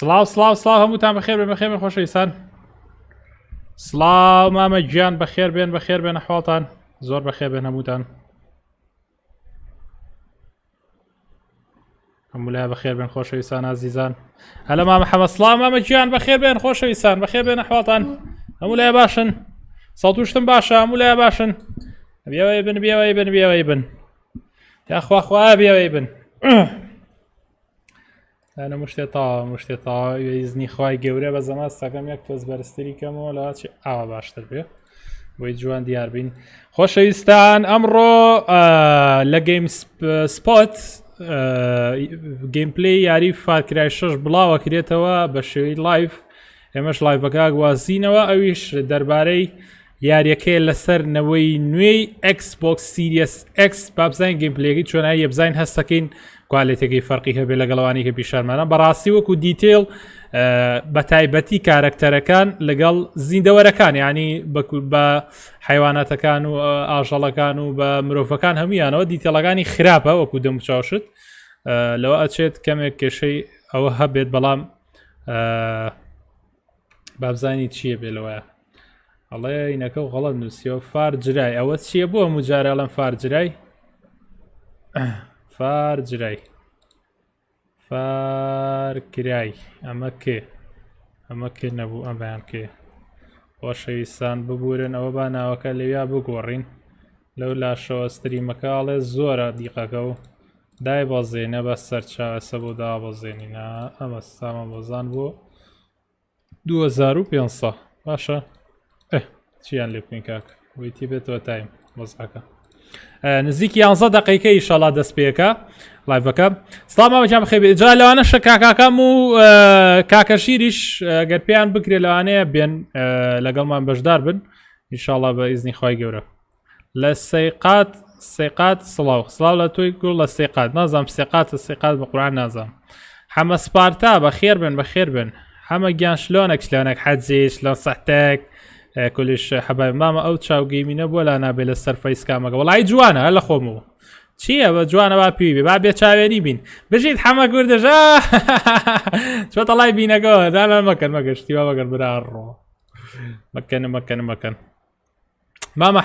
سلاو سلاو سلاو هەمووتان بەخێر بێن بەخێر بێن خۆشەویستان. سلااو مامە گیان بەخێر بێن بەخێر بێن ئەحواڵتان زۆر بەخێر بێن هەمووتان. هەموو لای بەخێر بێن خۆشەویستان ئازیزان. هەلە مامە حەمە سلااو مامە گیان بەخێر بێن خۆشەویستان بەخێر بێن ئەحواڵتان هەموو لای باشن سەڵتوشتم باشە هەموو لای باشن بیاوەی بن بیاوەی بن بیاوەی بن یاخواخوا بیاوەی بن. أنا مشتێ تاوا ویزنی خوای گەورە بە زەماستەکەم یەک تۆز بەرزتری کەمەوە لەوات چی ئاوا باشتر بێ بۆی جوان دیار بین. خۆشەویستان ئەمڕۆ لە گەیم سپۆت گەیمپلەی یاری فارکرای 6 بڵاوە کرێتەوە بە شێوەی لایف. ئێمەش لایڤەکە گوازینەوە ئەویش دەربارەی یاریەکەی لەسەر نەوەی نوێی Xbox Series X با بزانین گەیمپلەیەکی چۆنایی بزانین هەستەکەین کوالێتێکی فەرقی هەبێ لەگەڵەوانی کە پیشانمانە بەڕاستی وەکو دیتیل بە تایبەتی کارەکتەرەکان لەگەڵ زیندەوەرەکان یعنی بە حیواناتەکان و ئاژەڵەکان و بە مرۆڤەکان هەمویانەوە دیتێڵەکانی خراپە وەکو دەموچاوشت لەوە ئەچێت کەمێک کێشەی ئەوە هەبێت بەڵام بابزانی چییە بێ لەوەیە ئەڵێ ئینەکە و غەڵەت نووسیەوە فارجرای ئەوە چییە بۆ هەموو جارە ئەڵێم فارجرای فارجرای فارکرای ئەمە کێ ئەمە کێ نەبوو ئەم بەیان کێ خۆشەویستان ببورن ئەوە با ناوەکە لەویا بگۆڕین لەو لاشەوە ستریمەکەڵێ زۆرە دیقەکە و دای بەزێنە بە سەرچاوەسە بۆ دابەزێنینە ئەمە سامە بۆزان بۆ 2500 باشە چیان لێ بکەین کاک ویتی بێتەوە تایم مۆزەکە نزیکی 11 دقیقە ئیشەڵا دەست پێەکە لایڤەکە. سڵام بەجام خێبێ جا لەوانەشە کاکاکەم و کاکە شیریش گەر پێیان بکرێ لەوانەیە بێن لەگەڵمان بەشدار بن ئیشەڵا بە ئیزنی خوای گەورە. لە سێقات سڵاو سڵاو لە تۆی گوڵ لە سێقات نازام سێقاتە سێقات بە قورعان نازام. حەمە سپارتا بەخێر بن بەخێر بن حەمە گیان شلۆنێک حەجێش لە سەحتێک کورdish حەبای مامە ئەو چاوگەیمینە بۆ لا نابێت لە سەر فەیسکامەکە وەڵای جوانە هەر لە خۆمەوە چییە بە جوانە با پێوی بێ با بێ چاوێنی بین بژیت حەمەکوردش چۆتە لای بینەکەەوە دانا مەکەن مەگەشتیوا بەگەر براڕۆ مەکەن مامە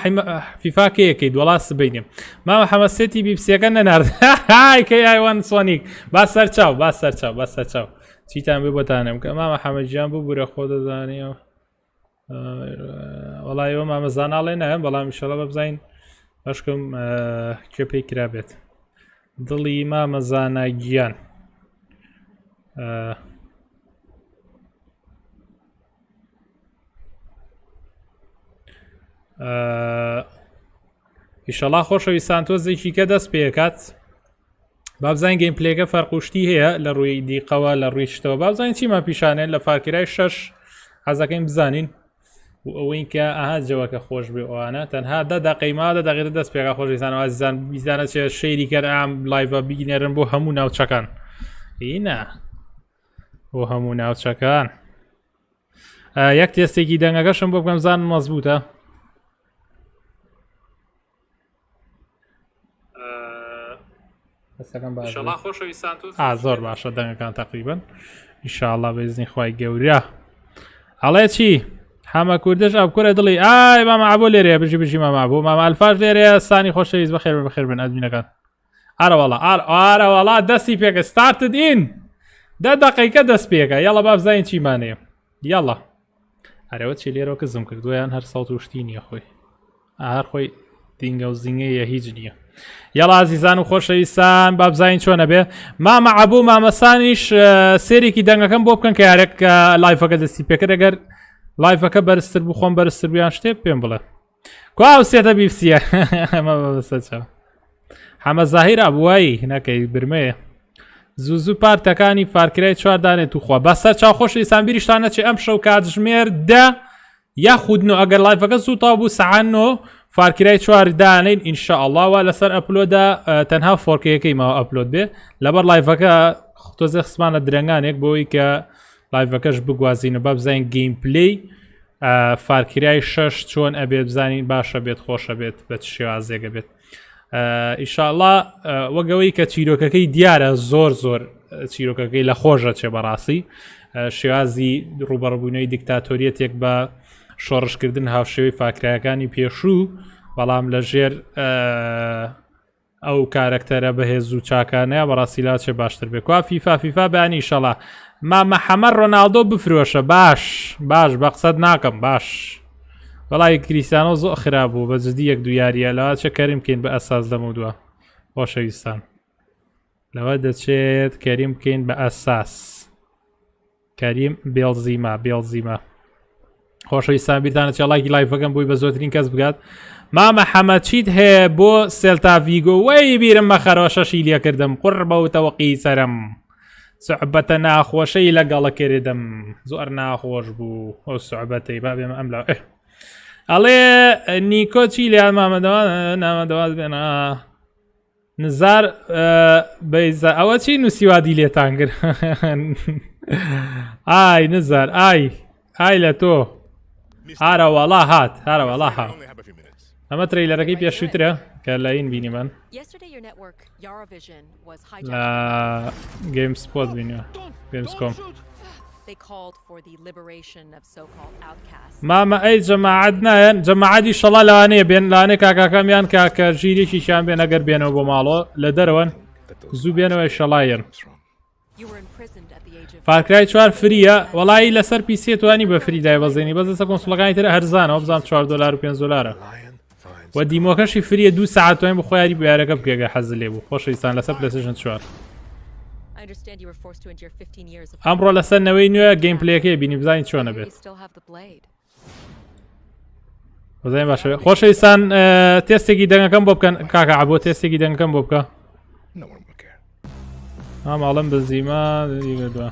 فیفاکەیەکەی دوڵا سبینیم مامە حەمەسێتی بیپسیەکە نەنارد کەی ئایوان سۆنیک با سەرچاو چیتان بێ بۆتانم کە مامە حەمەجیان بوو بورە خۆ دەزانیەوە وەڵای ئەوە مامەزاناڵێ نایەم بەڵام ئیشەڵا بەبزین باشکەم کێ پێی کرابێت دڵی مامەزاناگیان ئیشەڵا خۆشەویستان تۆزێکی کە دەست پێکات بابزین گەیمپلەیەکە فەرقوشتی هەیە لە ڕووی دیقەوە لە ڕووی شتەوە بابزین چیمان پیشانێن لە فارکرای 6 حەزەکەین بزانین و ئەوەی کە ئاها جەوەکە خۆش بێ ئەوانە تەنها دە دەقەیمادە دەغێتە دەست پێکا خۆشەویستانەوە ئازیزان بیزانە چێ شەیری کەر ئام لایڤە بیگنێرن بۆ هەموو ناوچەکان ئینە بۆ هەموو ناوچەکان یەک تێستێکی دەنگەکەشم بۆ بکەم زان مەزبوطە زۆر باشە دەنگەکان تەقریبەن ئیشاڵڵا بەیزنی خوای گەورە ئەڵێ چی هەمەکوردش ئەو کورە دڵی ئای مامە عبۆ لێرەیە بژی مامە بۆ مامە ئەلفاش لێرەیە سانی خۆشەویست بەخێر بن ئەدمینەکان ئارەوەڵا دەستی پێکە ستارتت ئین 10 دقیقە دەست پێکە یاڵە با بزانین چیمانەیە یاڵە هەرەوە چی لێرەوە کە زم کرد دویان هەر سەڵت و شتی نییە خۆی هەر خۆی دینگە و زینگەیە هیچ نییە. یاڵە ئازیزان و خۆشەویستان با بزانین چۆنە بێ مامە عبوو مامەسانیش سێرێکی دەنگەکەم بۆ بکەن کە یارێک لایڤەکە دەستی پێکرد ئەگەر لایڤەکە بەرزتر بوو خۆم بەرزتر بیان شتێ پێم بڵێ کوا سێتە بیپسیە ئەمە بەسەچە حەمە زاهیر ئابوایی نەکەی برمەیە زوو پارتەکانی فارکرای 4 دانێت توخوا بەسەر چاو خۆشەویستان بیریشتانە چێ ئەم شەو کاتژمێر دە یاخودنەوە ئەگەر لایڤەکە زوو تاو بوو سەعانەوە فارکرای 4 دانین ئینشاءالله وا لەسەر ئەپلۆدا تەنها فۆرکەیەکەی ماوە ئەپلۆد بێ لەبەر لایڤەکە تۆزە خسمانە درەنگانێک بۆی کە لایڤەکەش بگوازینە با بزانین گەیمپلەی فارکرای 6 چۆن ئەبێت بزانین باشە بێت خۆشە بێت بە چ شێوازێکە بێت ئیشاءالله وەگەوەی کە چیرۆکەکەی دیارە زۆر چیرۆکەکەی لە خۆشە چێ بەڕاستی شێوازی ڕوبەڕبوونەوەی دیکتاتۆریەتێک بە شۆڕشکردن هاوشێوەی فاکرایەکانی پێشوو بەڵام لەژێر ئەو کارکتەرە بەهێز و چاکانەیە بەڕاستی لاچێ باشتر بێت کوا فیفا بەیانی ئیشەڵا مامە حەمە ڕۆناڵدۆ بفرۆشە باش بە قسەت ناکەم باش وەڵی کریستیانۆ زۆر خراپ بوو بە جدی یەک دو یاریە لەوە چە کەریم بکەین بە ئەساس دەمودووە خۆشەویستان لەوە دەچێت کەریم بکەین بە ئەساس کەریم بێڵزیمە خۆشەویستان بیرتانە چێ لایکی لایڤەکەم بووی بە زۆرترین کەس بگات مامە حەمە چیت هەیە بۆ سێلتاڤیگۆ وەی بیرم مەخەرەوە شەشی لێکردم قڕ بەوتەوەقی سەرم سوعبەتە ناخۆشەی لەگەڵە کردم زۆر ناخۆش بوو ئەو سوعبەتەی با بێمە ئەم لاو ئەڵێ نیکۆ چی لێیان نامەدەواز بێنە نزار بەیزە ئەوە چی نووسیوادی لێتان کرد ئای نزار ئای لە تۆ هارەوەڵا هات ئەمە ترەیلەرەکەی پێشووترە کە لە این بینیمان لە گەیم سپۆت بینیوە گەیمسکۆم مامە ئەی جەماعەت نایەن جەماعەتی شەڵا لەوانەیە بێن لەوانەیە کاکاکەمیان کاکە ژیرێکیشیان بێن ئەگەر بێنەوە بۆ ماڵەوە لە دەرەوەن زوو بێنەوەی شەڵایەن فارکرای 4 فریە وەڵایی لەسەر پیسێ توانی بە فری دایبەزێنی بەزەسە کۆنسڵەکانی ترە هەرزانەوە بزانم 4 دلار و 5 دلارە و دیمۆکەشی فریە 2 ساعت توانین بە خۆیاری بۆیارەکە بکێگە حەز لێ بوو خۆشەویستان لەسەر پلەیستیشن 4 ئەمڕۆ لەسەر نەوەی نوێ گەیمپلەیەکەی بینی بزانین چۆنە بێت بزانین باشە خۆشەویستان تێستێکی دەنگەکەم بۆ بکەن کاکە بۆ تێستێکی دەنگەکەم بۆ بکە ماڵم بزیمە دیگەدووە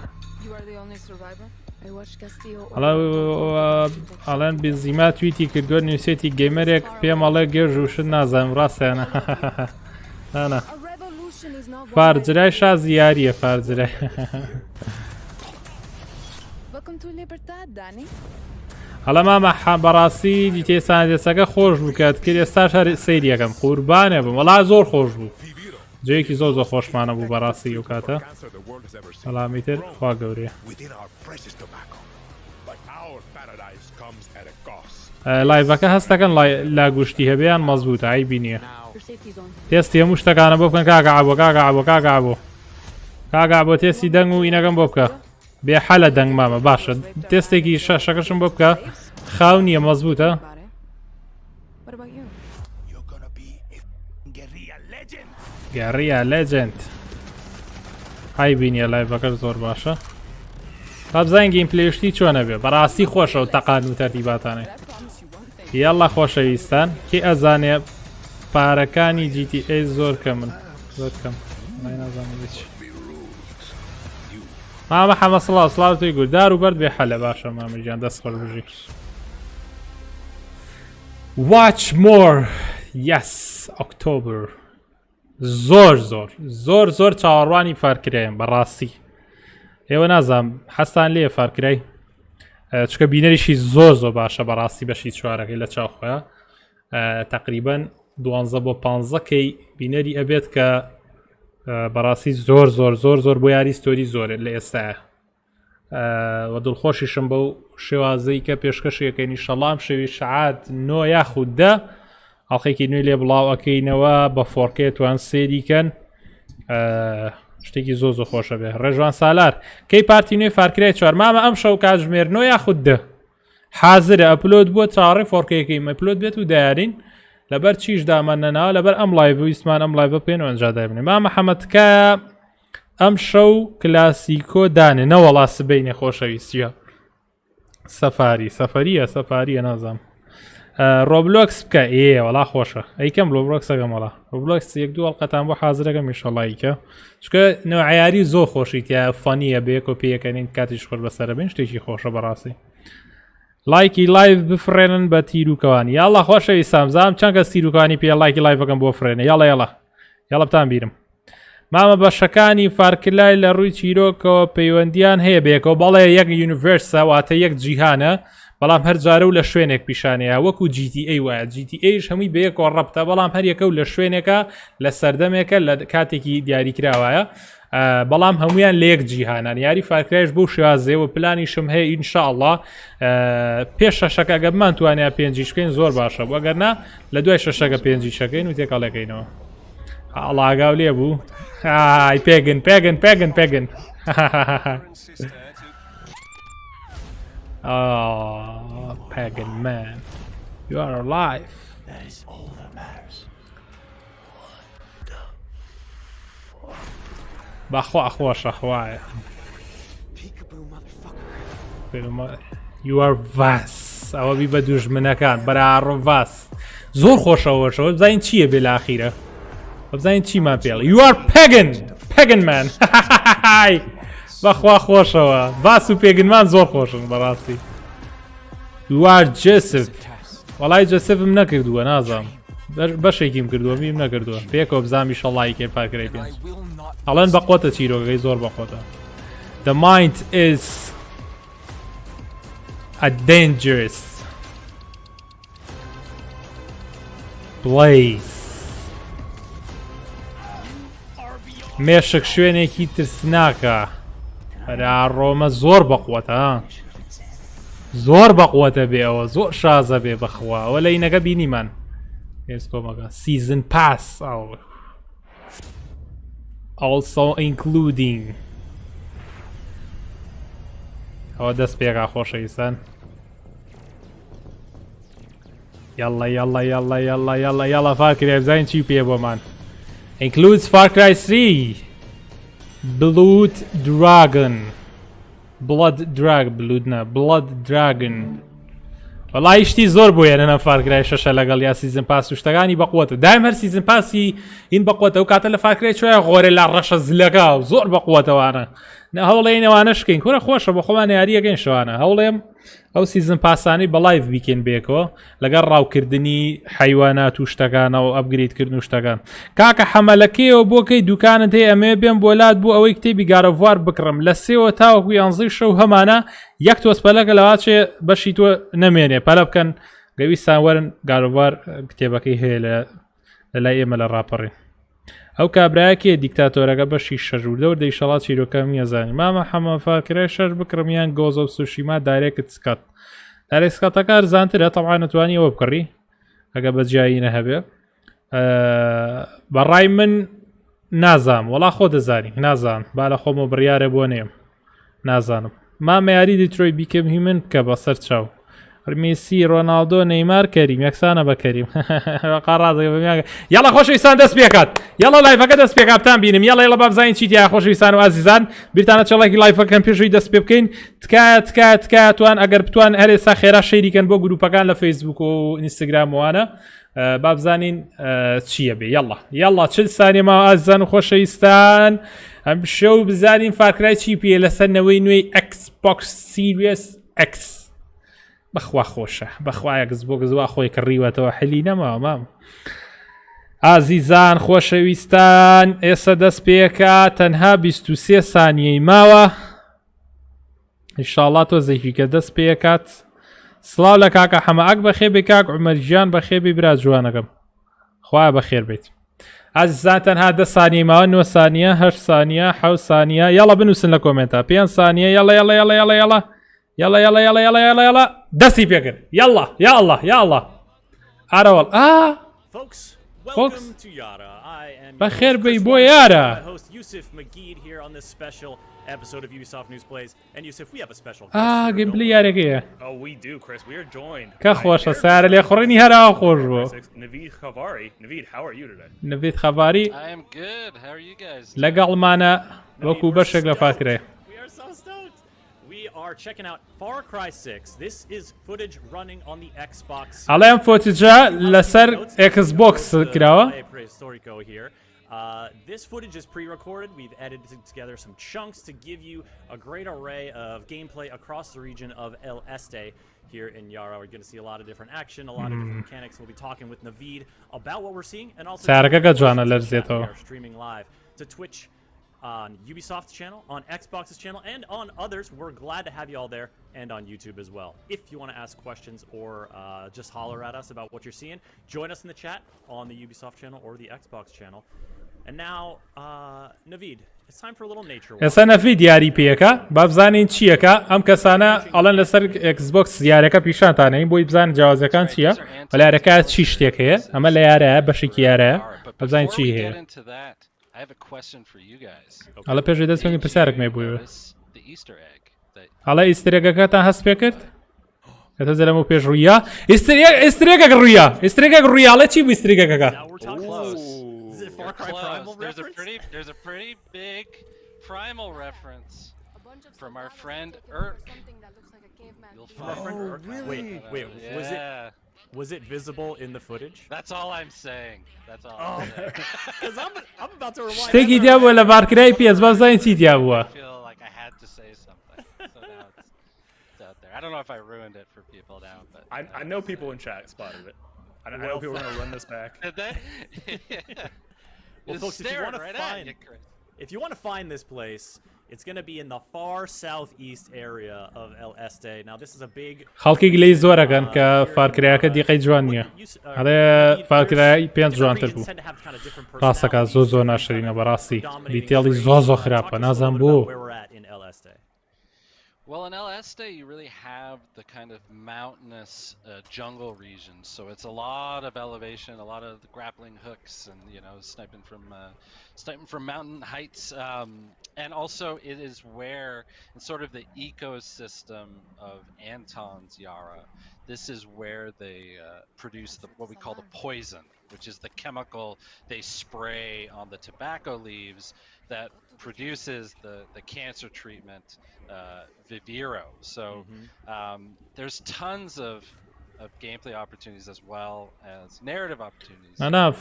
ئەڵێن بزیما تویتی کردووە نووسێتی گەیمەرێک پێم ئەڵێ گێژ وشت نازانم ڕاستیانە نانە فارجرای شازی یاریە فارجرای هەڵە مامە بەڕاستی دیتێسان دێسەکە خۆش بوو کات کرد ئێستاش هەر سەیریەکەم قوربانێ بم وەڵا زۆر خۆش بوو جەیەکی زۆر خۆشمانە بوو بەڕاستی و کاتە سەلامی تر خوا گەورەیە لایڤەکە هەستەکەن لا گوشتی هەبیان مەزبووتە عیبی نییە تێستی هەموو شتەکانە بۆ بکەن کاگا بۆ تێستی دەنگ و ئینەکەم بۆ بکە بێ حەلە دەنگ مامە باشە تێستێکی شەشەکەشم بۆ بکە خاو نییە مەزبووتە گەڕیە لێجند های بینیە لایڤەکە زۆر باشە تا بزانین گەیمپلەیشتی چۆنە بێ بەڕاستی خۆشە و تەقان و تەرتیباتانەی یاڵڵا خۆشەویستان کێ ئەزانێ پارەکانی GTA زۆر کەمن زۆر کەم مامە حەمە سڵاو توی گوردار و بەرد بێ حەلە باشە مامەجیان دەست خۆش بژی watch more yes October زۆر چاوەڕوانی فارکرایە بەڕاستی ئێوە نازانم حەستان لێ فارکرای چکە بینەریشی زۆر باشە بەڕاستی بەشی چوارەکەی لە چاوخۆیە تقریبا 12 بۆ 15کەی بینەری ئەبێت کە بەڕاستی زۆر بۆ یاری ستۆری زۆرە لە ئێستاە وە دڵخۆشیشم بەو شێوازەی کە پێشکەشیەکەینی شەڵام شەوی شعات 9 یاخود 10 ئەڵخێکی نوێی لێ بڵاوەکەینەوە بە فۆرکێ توان سێریکەن شتێکی زۆر خۆشە بێ ڕێژوان سالار کەی پارتی نوێی فارکرای 4 مامە ئەم شەو کاتژمێر 9 یاخود 10 حازرە ئەپلۆد بووە چاڕێ فۆرکەیەکەی مەپلۆد بێت و دایارین لەبەر چیش دامان نەناوە لەبەر ئەم لایڤ ویسمان ئەم لایڤە پێێنەوە ئەنجادای بنێ مامە حەمەتکە ئەم شەو کلاسیکۆ دانێ نەوەڵا سبەینێ خۆشەویستیە سەفاریە نازام ڕۆبلۆکس بکە وەڵا خۆشە ئەیکەم ڕۆبلۆکسەکەم وەڵا ڕۆبلۆکس 1-2 هەڵقەتان بۆ حازرەکەم میشەڵایکە چکە نەوەعیاری زۆر خۆشی تیا فانیە بێ کۆپیەکەنین کاتیش خۆر بەسەرە بین شتێکی خۆشە بەڕاستی لایکی لایڤ بفرێنن بە تیرروکەوانی یاڵە خۆشەویستان زانم چەند کەس تیرروکانی پێ لایکی لایڤەکەم بۆ فرێنە یاڵە بتان بیرم مامە بەشەکانی فارکلای لە ڕووی چیرۆکەوە پەیوەندیان هەیە بێکەوە بەڵێ یەک یونیڤرسە واتە یەک جیهانە بەڵام هەر جارە و لە شوێنێک پیشانەیە وەکو GTA وایە GTAش هەمووی بەیەکەوە ڕەبتە بەڵام هەریەکە و لە شوێنێکە لە سەردەمێکە لە کاتێکی دیاریکراوایە بەڵام هەمویان لە یەک جیهانان یاری فارکرایش بۆ شێوازەیەوە پلانیشم هەیە ئینشاءالله پێش شەشەکە گە بمانتوانێت پێنجیش بکەین زۆر باشە بۆ ئەگەرنا لە دوای شەشەکە پێنجیشەکەین و تێکەڵەکەینەوە ئاڵاگاو لێ بوو پێگن pagan man you are alive that is all that matters بەخوا خۆشە خوایە you are vas ئەوە بی بە دوژمنەکان بەراڕۆ vas زۆر خۆشەوەشەوە بزانین چییە بێ لە ئاخیرە بزانین چیمان پێڵ you are pagan man بەخوا خۆشەوە vas و پێگنمان زۆر خۆشن بەڕاستی you are Joseph وەڵای جۆسفم نەکردووە نازانم بەشێکیم کردووە میم نەکردووە پێکەوە بزامی شەڵایکێ پاکرای پێنج ئەڵێن بەقۆتە چیرۆگەی زۆر بەخۆتە the mind is a dangerous place مێشک شوێنێکی ترسناکە ڕۆمە زۆر بەقوتە زۆر بەقوتە بێ ئەوە زۆر شازە بێ بەخوا ئەوە لە اینەکە بینیمان هێستۆمەکە season pass also including ئەوە دەست پێکا خۆشەویستان یاڵە فارکرای بزانین چی پێ بۆمان includes Far Cry 3 Blood Dragon وەڵای شتی زۆر بۆیێنە فارکرای شەشە لەگەڵ یا سیزن پاس و شتەکانی بەقوتە دایم هەر سیزن پاسی این بەقوتە و کاتە لە فارکرای چۆیە غۆرە لە ڕەشە زلەکە و زۆر بەقوتەوانە هەوڵێنەوانە شکەین کورە خۆشە بە خۆمان یاریەکەین شوانە هەوڵێم ئەو سیزن پاسانی بە لایڤ بیکەین بێکەوە لەگەڵ ڕاوکردنی حیوانات و شتەکانەوە و ئەپگریدکردن و شتەکان کاکە حەمەلەکەیەوە بۆکەی دوکانت هەیە ئەمێ بێم بۆلات بوو ئەوەی کتێبی گارەڤوار بکڕم لە سێوە تاوەکو یانزەی شەو هەمانە یەک تۆسپەلەکە لەواچێ بەشی تۆ نەمێنێ پەلە بکەن گەویستان وەرن گارەڤوار کتێبەکەی هەیە لە لای ئێمە لە ڕاپەڕێ ئەو کابراایەکێ دیکتاتۆرەکە بەشی شەژوردە و دەیشەڵات چیرۆکەمی ئەزانی مامە حەمە فاکرای شەر بکڕم یان گۆزە و سوشیما دارێکت سکات دارێک سکاتەکە زانترە تەڵعا نتوانی ئەوە بکڕی ئەگە بەجیایینە هەبێ بەڕای من نازام وەڵا خۆ دەزانی نازان با لە خۆمە بڕیارە بۆ نێم نازانم مامە یاری دیترۆی بیکەم هی من بکە بەسەر چاو میسی ڕۆناڵدۆ نەیمار کەریم یەکسانە بەکەریم یاڵە خۆشەویستان دەست پێکات یاڵە لایفەکە دەست پێکاتان بینم یاڵە یاڵە بابزانین چیتیا خۆشەویستان و ئازیزان بیرتانە چەڵێکی لایفەکەم پێشووی دەست پێ بکەین تکاتوان ئەگەر بتوان هەرێسا خێرا شەیریکەن بۆ گروپەکان لە فەیسبوک و ئینستاگراموانە بابزانین چییە بێ یاڵە چل سانێماوە ئازیزان و خۆشەویستان ئەم شەو بزانین فارکرای چی پێ لەسەر نەوەی نوێی Xbox Series X بەخوا خۆشە بەخوایەکس بۆ گزوا خۆی کڕیوەتەوە حلی نەماوە مام ئازیزان خۆشەویستان ئێستا دەست پێکە تەنها 23 سانیەی ماوە ئینشاڵڵا تۆزێکیکە دەست پێکات سلااو لە کاکە حەمەک بەخێ بێ کاک عومەرجیان بەخێبی برا جوانەکەم خوایە بەخێر بێت ئازیزان تەنها 10 سانیەی ماوە 9 سانیە 8 سانیە 7 سانیە یاڵە بنووسن لە کۆمنتە 5 سانیە یاڵە يلا دسي بيكر يلا أروال folks بخير بي بو يارا قبلي يارا كيه كخوش سار اللي اخريني هرا خوش بو نفيد خباري لقال معنا وكو برشق لفاكره are checking out Far Cry 6. This is footage running on the Xbox. عليهم footage لسر Xbox كراوة. This footage is pre-recorded. We've edited together some chunks to give you a great array of gameplay across the region of El Este here in Yara. We're going to see a lot of different action, a lot of different mechanics. We'll be talking with Naveed about what we're seeing and also we are streaming live to Twitch on Ubisoft's channel, on Xbox's channel, and on others. We're glad to have you all there, and on YouTube as well. If you want to ask questions or just holler at us about what you're seeing, join us in the chat on the Ubisoft channel or the Xbox channel. And now, Naveed, it's time for a little nature walk. ئێستا نەفی دیاری پێەکە با بزانین چیەکە ئەم کەسانە ئەڵەن لەسەر ئەکسبۆکس یارەکە پیشانتانەین بۆی بزان جیاوازەکان چییە بە یارەکە چی شتێک هەیە ئەمە لە یارەیە بەشێکی یارەیە بزانین چی هەیە ئەڵە پێشی دەست بگەین پرسیارێکمێ بوویەوە ئەڵە ئیسترێگەکەتان هەست پێ کرد کەتە زەرەمە و پێش ڕوویە ئیسترێگەک ڕوویە ئیسترێگەک ڕوویاڵە چی بوو ئیسترێگەکەکە There's a pretty big primal reference from our friend You'll find wait, was it visible in the footage? That's all I'm saying. That's all I'm saying. Because I'm about to rewind. شتێکی دیا بووە لە بارکرای پێز با بزانین چی دیا بووە I feel like I had to say something. So now it's out there. I don't know if I ruined it for people now, but I know people in chat spotted it. I know people are going to run this back. did they? Well, folks, if you want to find this place, it's going to be in the far southeast area of El Este. Now, this is a big. خەڵکی گلەی زۆرەکەن کە فارکرایەکە دیقەی جوان نییە هەڵێ فارکرای پێنج جوانتر بوو ڕاستەکە زۆ ناشرینە بەڕاستی دیتێڵی زۆ خراپە نازان بۆ Well, in El Este, you really have the kind of mountainous jungle region. So it's a lot of elevation, a lot of the grappling hooks, and sniping from mountain heights. And also, it is where, in sort of the ecosystem of Anton's Yara, this is where they produce what we call the poison, which is the chemical they spray on the tobacco leaves that produces the cancer treatment Viviro. So there's tons of gameplay opportunities as well as narrative opportunities. ئەنا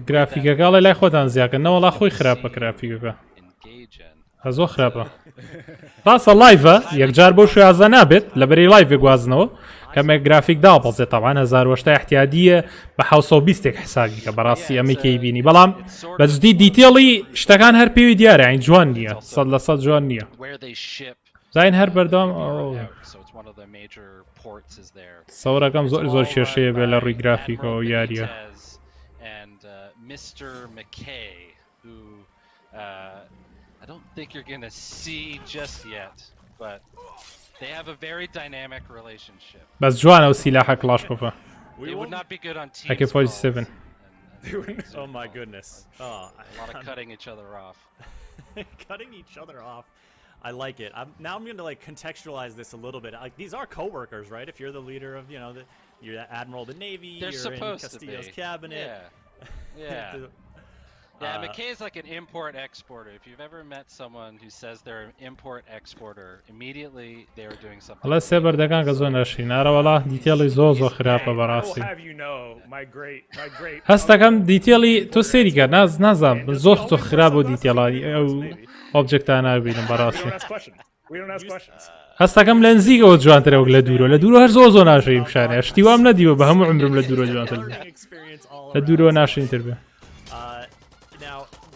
گرافیکەکەڵی لای خۆتان زیاکەن نەوەڵا خۆی خراپە گرافیکەکە زۆ خراپە ڕاستە لایڤە یەکجار بۆ شوازە نابێت لەبەری لایڤ گوازنەوە کەمێک گرافیک داپەڵزێت تاوان 1970 احتیادیە بە 720 حسابی کە بەڕاستی ئەمەی بینی بەڵام بەجددی دیتێڵی شتەکان هەر پێوی دیارە ئەین جوان نییە 100% جوان نییە زین هەر بەردەوام سەورەکەم زۆر کێشەیە بێ لە ڕووی گرافیکەوە یاریە I don't think you're gonna see just yet, but they have a very dynamic relationship. بس جوانە و سیلاحە کلاشکۆفە They would not be good on teams. AK-47. Oh my goodness. A lot of cutting each other off. Cutting each other off. I like it. Now I'm going to like contextualize this a little bit. Like these are coworkers, right? If you're the leader of, you're the admiral of the Navy, you're in Castillo's cabinet. Yeah. Yeah, McKay's like an import-exporter. If you've ever met someone who says they're an import-exporter, immediately they are doing something. الله سبر دکان که زون اشین. آره والله دیتیلی زوز و خرابه براستی. هست کم دیتیلی تو سری کرد نزم زور تو خراب و دیتیلی او object انا بینم براستی. هست کم لنزی که جوان تره وقل دورو هر زوز ناشیم شانه. اشتیوام ندیو به همون عمرم لدورو جوان تره. لدورو ناشین تربیه.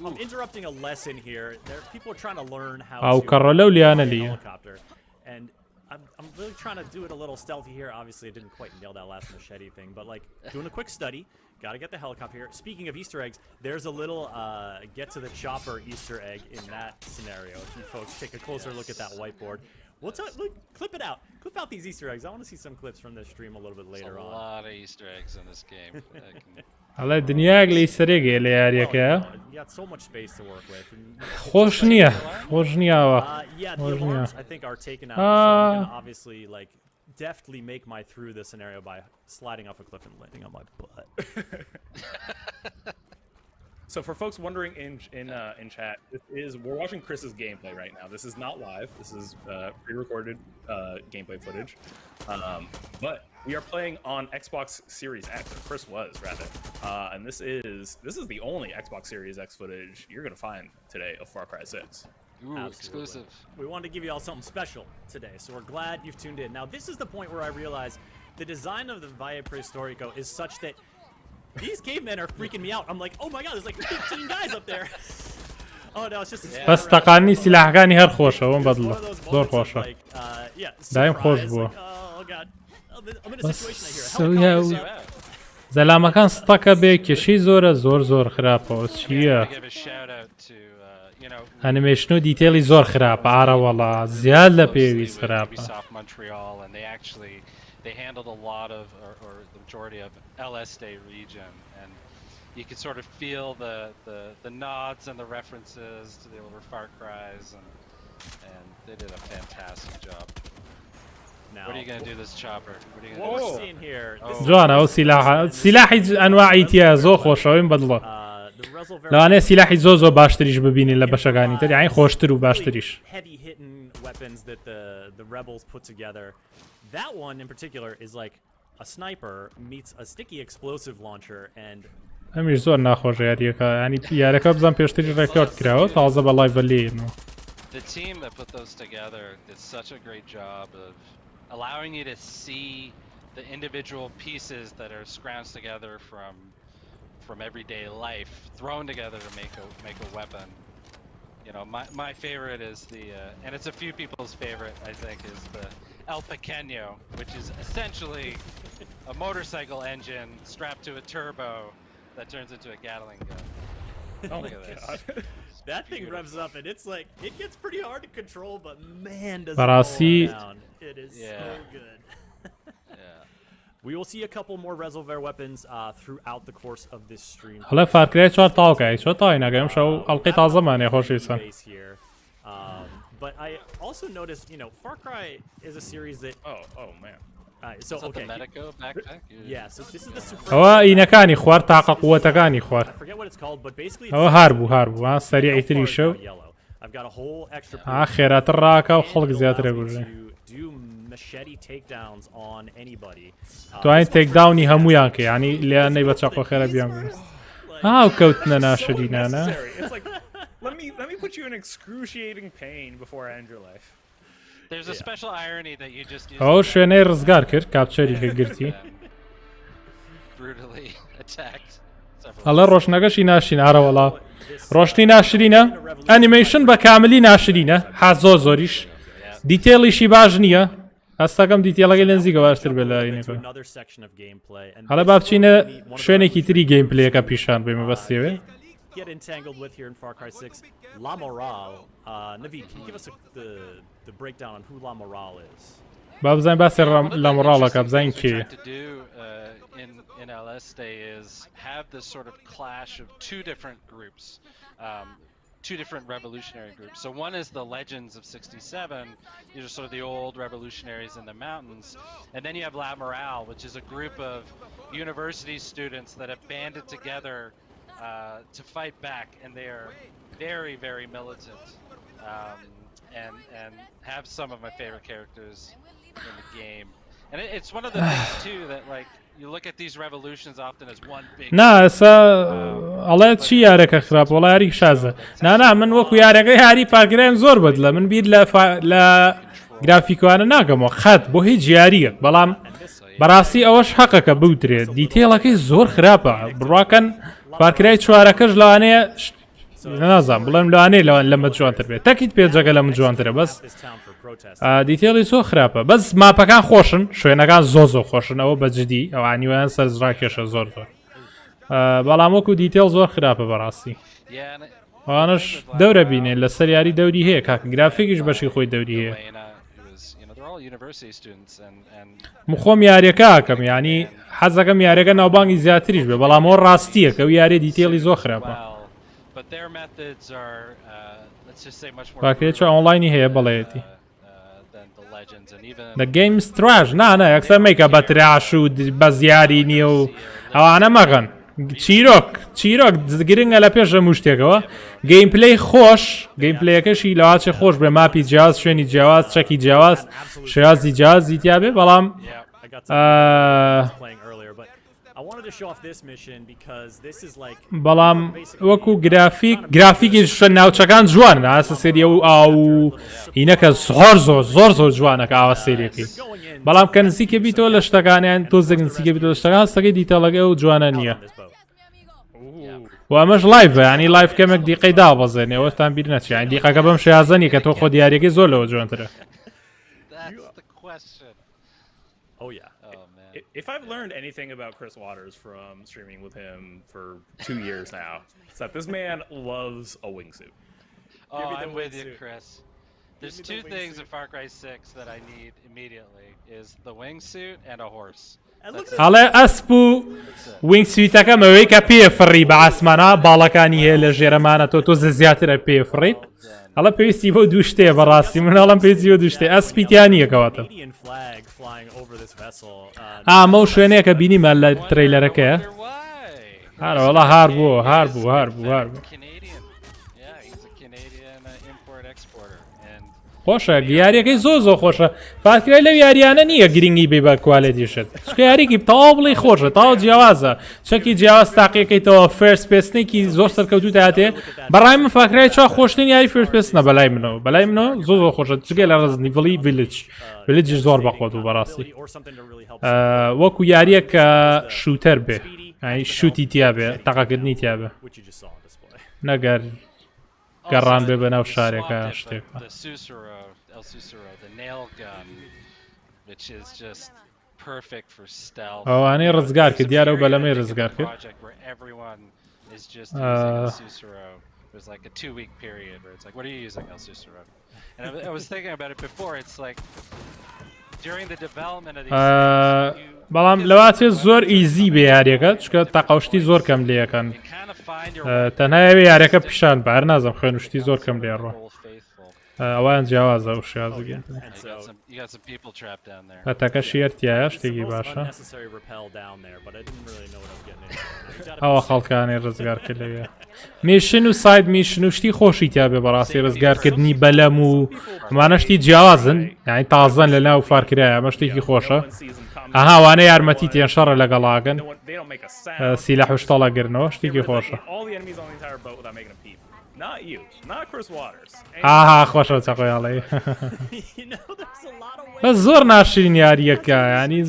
I'm interrupting a lesson here. People are trying to learn how to helicopter, and I'm really trying to do it a little stealthy here. Obviously, I didn't quite nail that last machete thing, but like doing a quick study. Got to get the helicopter here. Speaking of Easter eggs, there's a little get to the chopper Easter egg in that scenario. If you folks take a closer look at that whiteboard, look, clip it out. Clip out these Easter eggs. I want to see some clips from this stream a little bit later on. A lot of Easter eggs in this game. الله دنیا گلی سریگه لیاری که. خوش نیه و. Yeah, the alarms I think are taken out. So I'm gonna obviously like deftly make my through the scenario by sliding off a cliff and landing on my butt. So for folks wondering in chat, we're watching Chris's gameplay right now. This is not live. This is pre-recorded gameplay footage. But we are playing on Xbox Series X. Chris was rather, and this is the only Xbox Series X footage you're gonna find today of Far Cry 6. Ooh, exclusive. We wanted to give you all something special today, so we're glad you've tuned in. Now this is the point where I realize the design of the Valle Prehistorico is such that these cavemen are freaking me out. I'm like, oh my god, there's like 15 guys up there. Oh no, it's just بەس تەقانی سیلاحەکانی هەر خۆشە ئەوم بەدڵە زۆر خۆشە دایم خۆش بووە زەلامەکان ستەکە بێ کێشەی زۆرە زۆر خراپەوە چییە ئەنیمێشن و دیتێڵی زۆر خراپە ئارەوەڵا زیاد لە پێویست خراپە They handled a lot of, or the majority of LSD region, and you could sort of feel the nods and the references to the older Far Cries, and they did a fantastic job. Now, what are you going to do this chopper? What are you going to do? What we're seeing here, جوانە ئەو سیلاحی ئەنواعی تیا زۆر خۆشەوەیم بەدڵە لەوانەیە سیلاحی زۆر باشتریش ببینین لە بەشەکانی تر یعنی خۆشتر و باشتریش weapons that the rebels put together. That one in particular is like a sniper meets a sticky explosive launcher and ئەمیش زۆر ناخۆش یاریەکە ینی یارەکە بزان پێشتری ڕێکۆرد کراوە تازە بە لایڤ لێنەوە. The team that put those together did such a great job of allowing you to see the individual pieces that are scrounged together from everyday life thrown together to make a weapon. You know, my favorite is the and it's a few people's favorite, I think, is the El Pequeño, which is essentially a motorcycle engine strapped to a turbo that turns into a Gatling gun. Oh look at this. That thing revs up and it's like it gets pretty hard to control, but man does it slow down. It is so good. We will see a couple more resolver weapons throughout the course of this stream. هەڵە فارکرای چوار تاڵکای چۆ تای نەگەم شەو ئەڵقەی تازەمانێ خۆشەویستان. But I also noticed, you know, Far Cry is a series that oh man. So okay. Yeah, so this is the super. ئەوە ئینەکانی خوار تاقە قووەتەکانی خوار. I forget what it's called, but basically ئەوە هاربوو سەریعی تریشە و I've got a whole extra خێراتر ڕاکە و خەڵک زیاتر ئەگوژێ. machete takedowns on anybody. توانین تێکداونی هەموویان کە ینی لیانەی بە چاقۆ خێرە بیان ئاو کەوتنە ناشرینانە. Let me put you in excruciating pain before I end your life. There's a special irony that you just used. ئەو شوێنەی ڕزگار کرد کاپچەری کە گرتی. Brutally attacked. هەڵە ڕۆشنەکەشی ناشین ئارەوەڵا ڕۆشنی ناشرینە ئەنیمەیشن بە کاملی ناشرینە حەزۆ زۆریش دیتێڵیشی باش نییە هەستەکەم دیتێڵەکەی لە نزیکە باشتر بێ لە ئینەکە. هەڵە با بچینە شوێنێکی تری گەیمپلەیەکە پیشان بێمە بەستێوێ. Get entangled with here in Far Cry 6. La Morale. Naveed, can you give us the breakdown on who La Morale is? با بزنین باسی La Moraleەکە بزنین کێ. In LSD is have this sort of clash of two different groups, two different revolutionary groups. So one is the Legends of 67, these are sort of the old revolutionaries in the mountains, and then you have La Morale, which is a group of university students that have banded together to fight back, and they are very militant, and have some of my favorite characters in the game. And it's one of the things too that like you look at these revolutions often as one big. نا ئەسا ئەڵێ چی یارەکە خراپ وڵا یاری شازە نانا من وەکو یارەکەی هاری پاگرایم زۆر بەدڵە من بیر لە گرافیکوانە ناگەمەوە خەت بۆ هیچ یاریە بەڵام بەڕاستی ئەوەش حەقەکە بوترێت دیتێڵەکەی زۆر خراپە بڕواکەن پارکرای چوارەکەش لەوانەیە نازانم بڵێم لەوانەیە لەمە جوانتر بێت تەکیت پێجەکە لەمە جوانترە بەس دیتێڵی زۆر خراپە بەس ماپەکان خۆشن شوێنەکان زۆر خۆشن ئەوە بەجددی ئەوانیویان سەرزڕاکێشە زۆر بەڵام وەکو دیتێڵ زۆر خراپە بەڕاستی ئەوانش دەورە بینێن لەسەر یاری دەوری هەیە کاکە گرافیکیش بەشی خۆی دەوری هەیە مخۆم یاریەکە ئاکەم ینی حەزەکەم یاریەکە ناوبانگی زیاتریش بێ بەڵام ئەوە ڕاستیە کە ئەو یاری دیتێڵی زۆر خراپە باکرێت چ ئۆنلاینی هەیە بەڵێتی The game strash نانە یەکسەر میکە بە تراش و بە زیاری نییە و ئەوانە مەغن چیرۆک گرنگە لە پێش هەموو شتێکەوە گەیمپلەی خۆش گەیمپلەیەکەشی لەواچێ خۆش بێ ماپی جیاواز شوێنی جیاواز چەکی جیاواز شێوازی جیاوازی تیا بێ بەڵام بەڵام وەکو گرافیکی ناوچەکان جوان ئاسە سێریە و ئاو هینەکە زۆر جوانەکە ئاوە سێریەکەی بەڵام کە نزیکە بیتەوە لە شتەکانیان تۆ نزیکە بیتەوە لە شتەکان هەستەکەی دیتەڵەکە و جوانە نییە و ئەمەش لایڤە ینی لایڤ کەمێک دیقەی دابەزێنێ ئەوەتان بیر نەچێت ینی دیقەکە بەم شێازەنی کە تۆ خۆ دیارەکەی زۆر لەوە جوانترە. That's the question. Oh yeah. Oh man. If I've learned anything about Chris Waters from streaming with him for 2 years now, it's that this man loves a wingsuit. Oh, me the I'm with you, wingsuit. Chris. There's me the two things in wingsuit. Far Cry 6 that I need immediately: is the wingsuit and a horse. And look That's at it. هەڵێ ئەسپ و وینگسویتەکەم ئەوەی کە پێفڕی بە ئاسمانە باڵەکانی هەیە لە ژێرەمانە تۆ زیاترە پێفڕیت. هەڵە پێویستی بۆ دوو شتێ بەڕاستی من هەڵم پێویستی بۆ دوو شتێ ئەسپیتیانیە کەواتە. Canadian flag flying over this vessel. ئەمە شوێنەیە کە بینیمە لە ترەیلەرەکەیە. Wonder why. هەروەڵا هار بوو. Canadian. Yeah, he's a Canadian import-exporter, and خۆشە یاریەکەی زۆر خۆشە فاتکرای لەو یاریانە نییە گرنگی بێ بە کوالێتیشت چکە یاریکی تاوا بڵی خۆشە تاوا جیاوازە چەکی جیاواز تاقیەکەیتەوە فێرس پێستنێکی زۆر سەرکەوتو دااتێ بەڕای من فاکرای چا خۆشتنی یاری فێرس پێستنە بەلای منەوە زۆر خۆشە چگە لە ڕزنیڤڵی ڤیلجی زۆر بەخۆت و بەڕاستی وەکو یاریە کە شوتەر بێ شوتی تیا بێ تەقاکردنی تیا بێ نەگەر گەڕان بێ بەناو شارێکە شتێک the Susuro, the nail gun, which is just perfect for stealth. ئەوانەی ڕزگار کرد دیارە و بەلەمەی ڕزگار کرد. Project where everyone is just using El Susuro. There's like a 2-week period where it's like, what are you using El Susuro? And I was thinking about it before. It's like during the development of these بەڵام لەواتێ زۆر ئیزی بێ یاریەکە چکە تاقاوشتی زۆر کەم لێەکەن تەنها ئەوێ یاریەکە پیشان بەر نازم خوێنوشتی زۆر کەم لێڕۆ ئەوان جیاوازە و شێازگەن هەتاکە شێرتیایە شتێکی باشە ئەوە خەڵکانی ڕزگار کرد لەوێ میشن و ساید میشن و شتی خۆشی تیا بێ بەڕاستی ڕزگارکردنی بەلەم و ئەمانەشتی جیاوازن یانی تازەن لە ناو فارکرایە ئەمە شتێکی خۆشە ئەهاوانە یارمەتی تێن شەڕە لەگەڵاگەن سیلا حشتەڵە گرنەوە شتێکی خۆشە ئاها خۆشە چەقۆیاڵی بە زۆر ناشرین یاریەکە ینی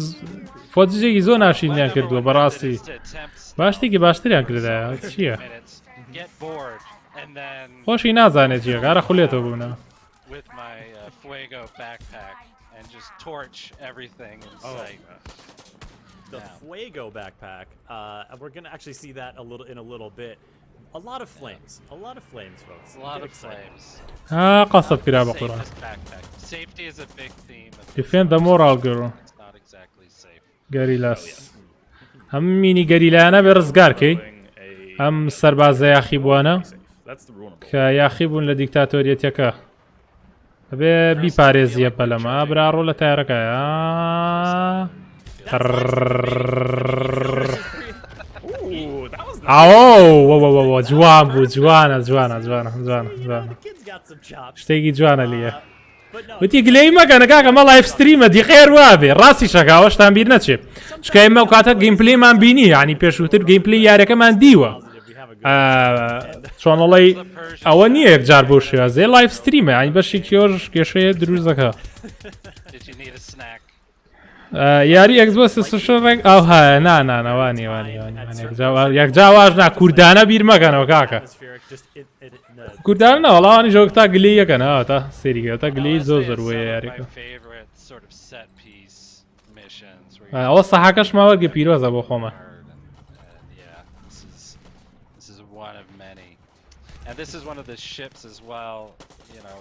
فۆجێکی زۆر ناشرینیان کردووە بەڕاستی باشتێکی باشتریان کردایە چییە خۆشی نازانێت چیە گارە خولێتەوە بوونە just torch everything in sight. The Fuego backpack. We're gonna actually see that in a little bit. A lot of flames, folks. A lot of flames. قصب كده بقرا. Safety is a big theme. Defend the moral girl. It's not exactly safe. Gorillas. هم مینی گەریلایانە بێ ڕزگارکەی ئەم سەربازە یاخی بووانە کە یاخی بوون لە دیکتاتۆریەتەکە ئەبێ بیپارێزیە پەلەمە برا ڕۆ لە تایارەکەیە ئاوە جوان بوو جوانە شتێکی جوانە لیە وتی گلەی مەکەنە کاکە مە لایف ستریمە دیقێر وابێ ڕاستی شەکاوەشتان بیر نەچێت چکە ئێمە و کاتە گەیمپلەیمان بینی ینی پێشووتر گەیمپلەی یاریەکەمان دیوە چۆنەڵی ئەوە نییە یەکجار بۆ شێوازێ لایف ستریمە ئەین بەشی کێۆژ کێشەیە دروست دەکە یاری ئەکسبۆس ڕێک ئەو هەیە نانانەوانی یەکجاواژ نا کوردانە بیر مەکەنەوە کاکە کوردانە وەڵاوانی ژۆک تا گلەی یەکەنەوە تا سێریگە تا گلەی زۆر وەیە یاریەکە ئەوە سەحاکەش ماوەرگە پیرۆزە بۆ خۆمە And this is one of the ships as well, you know,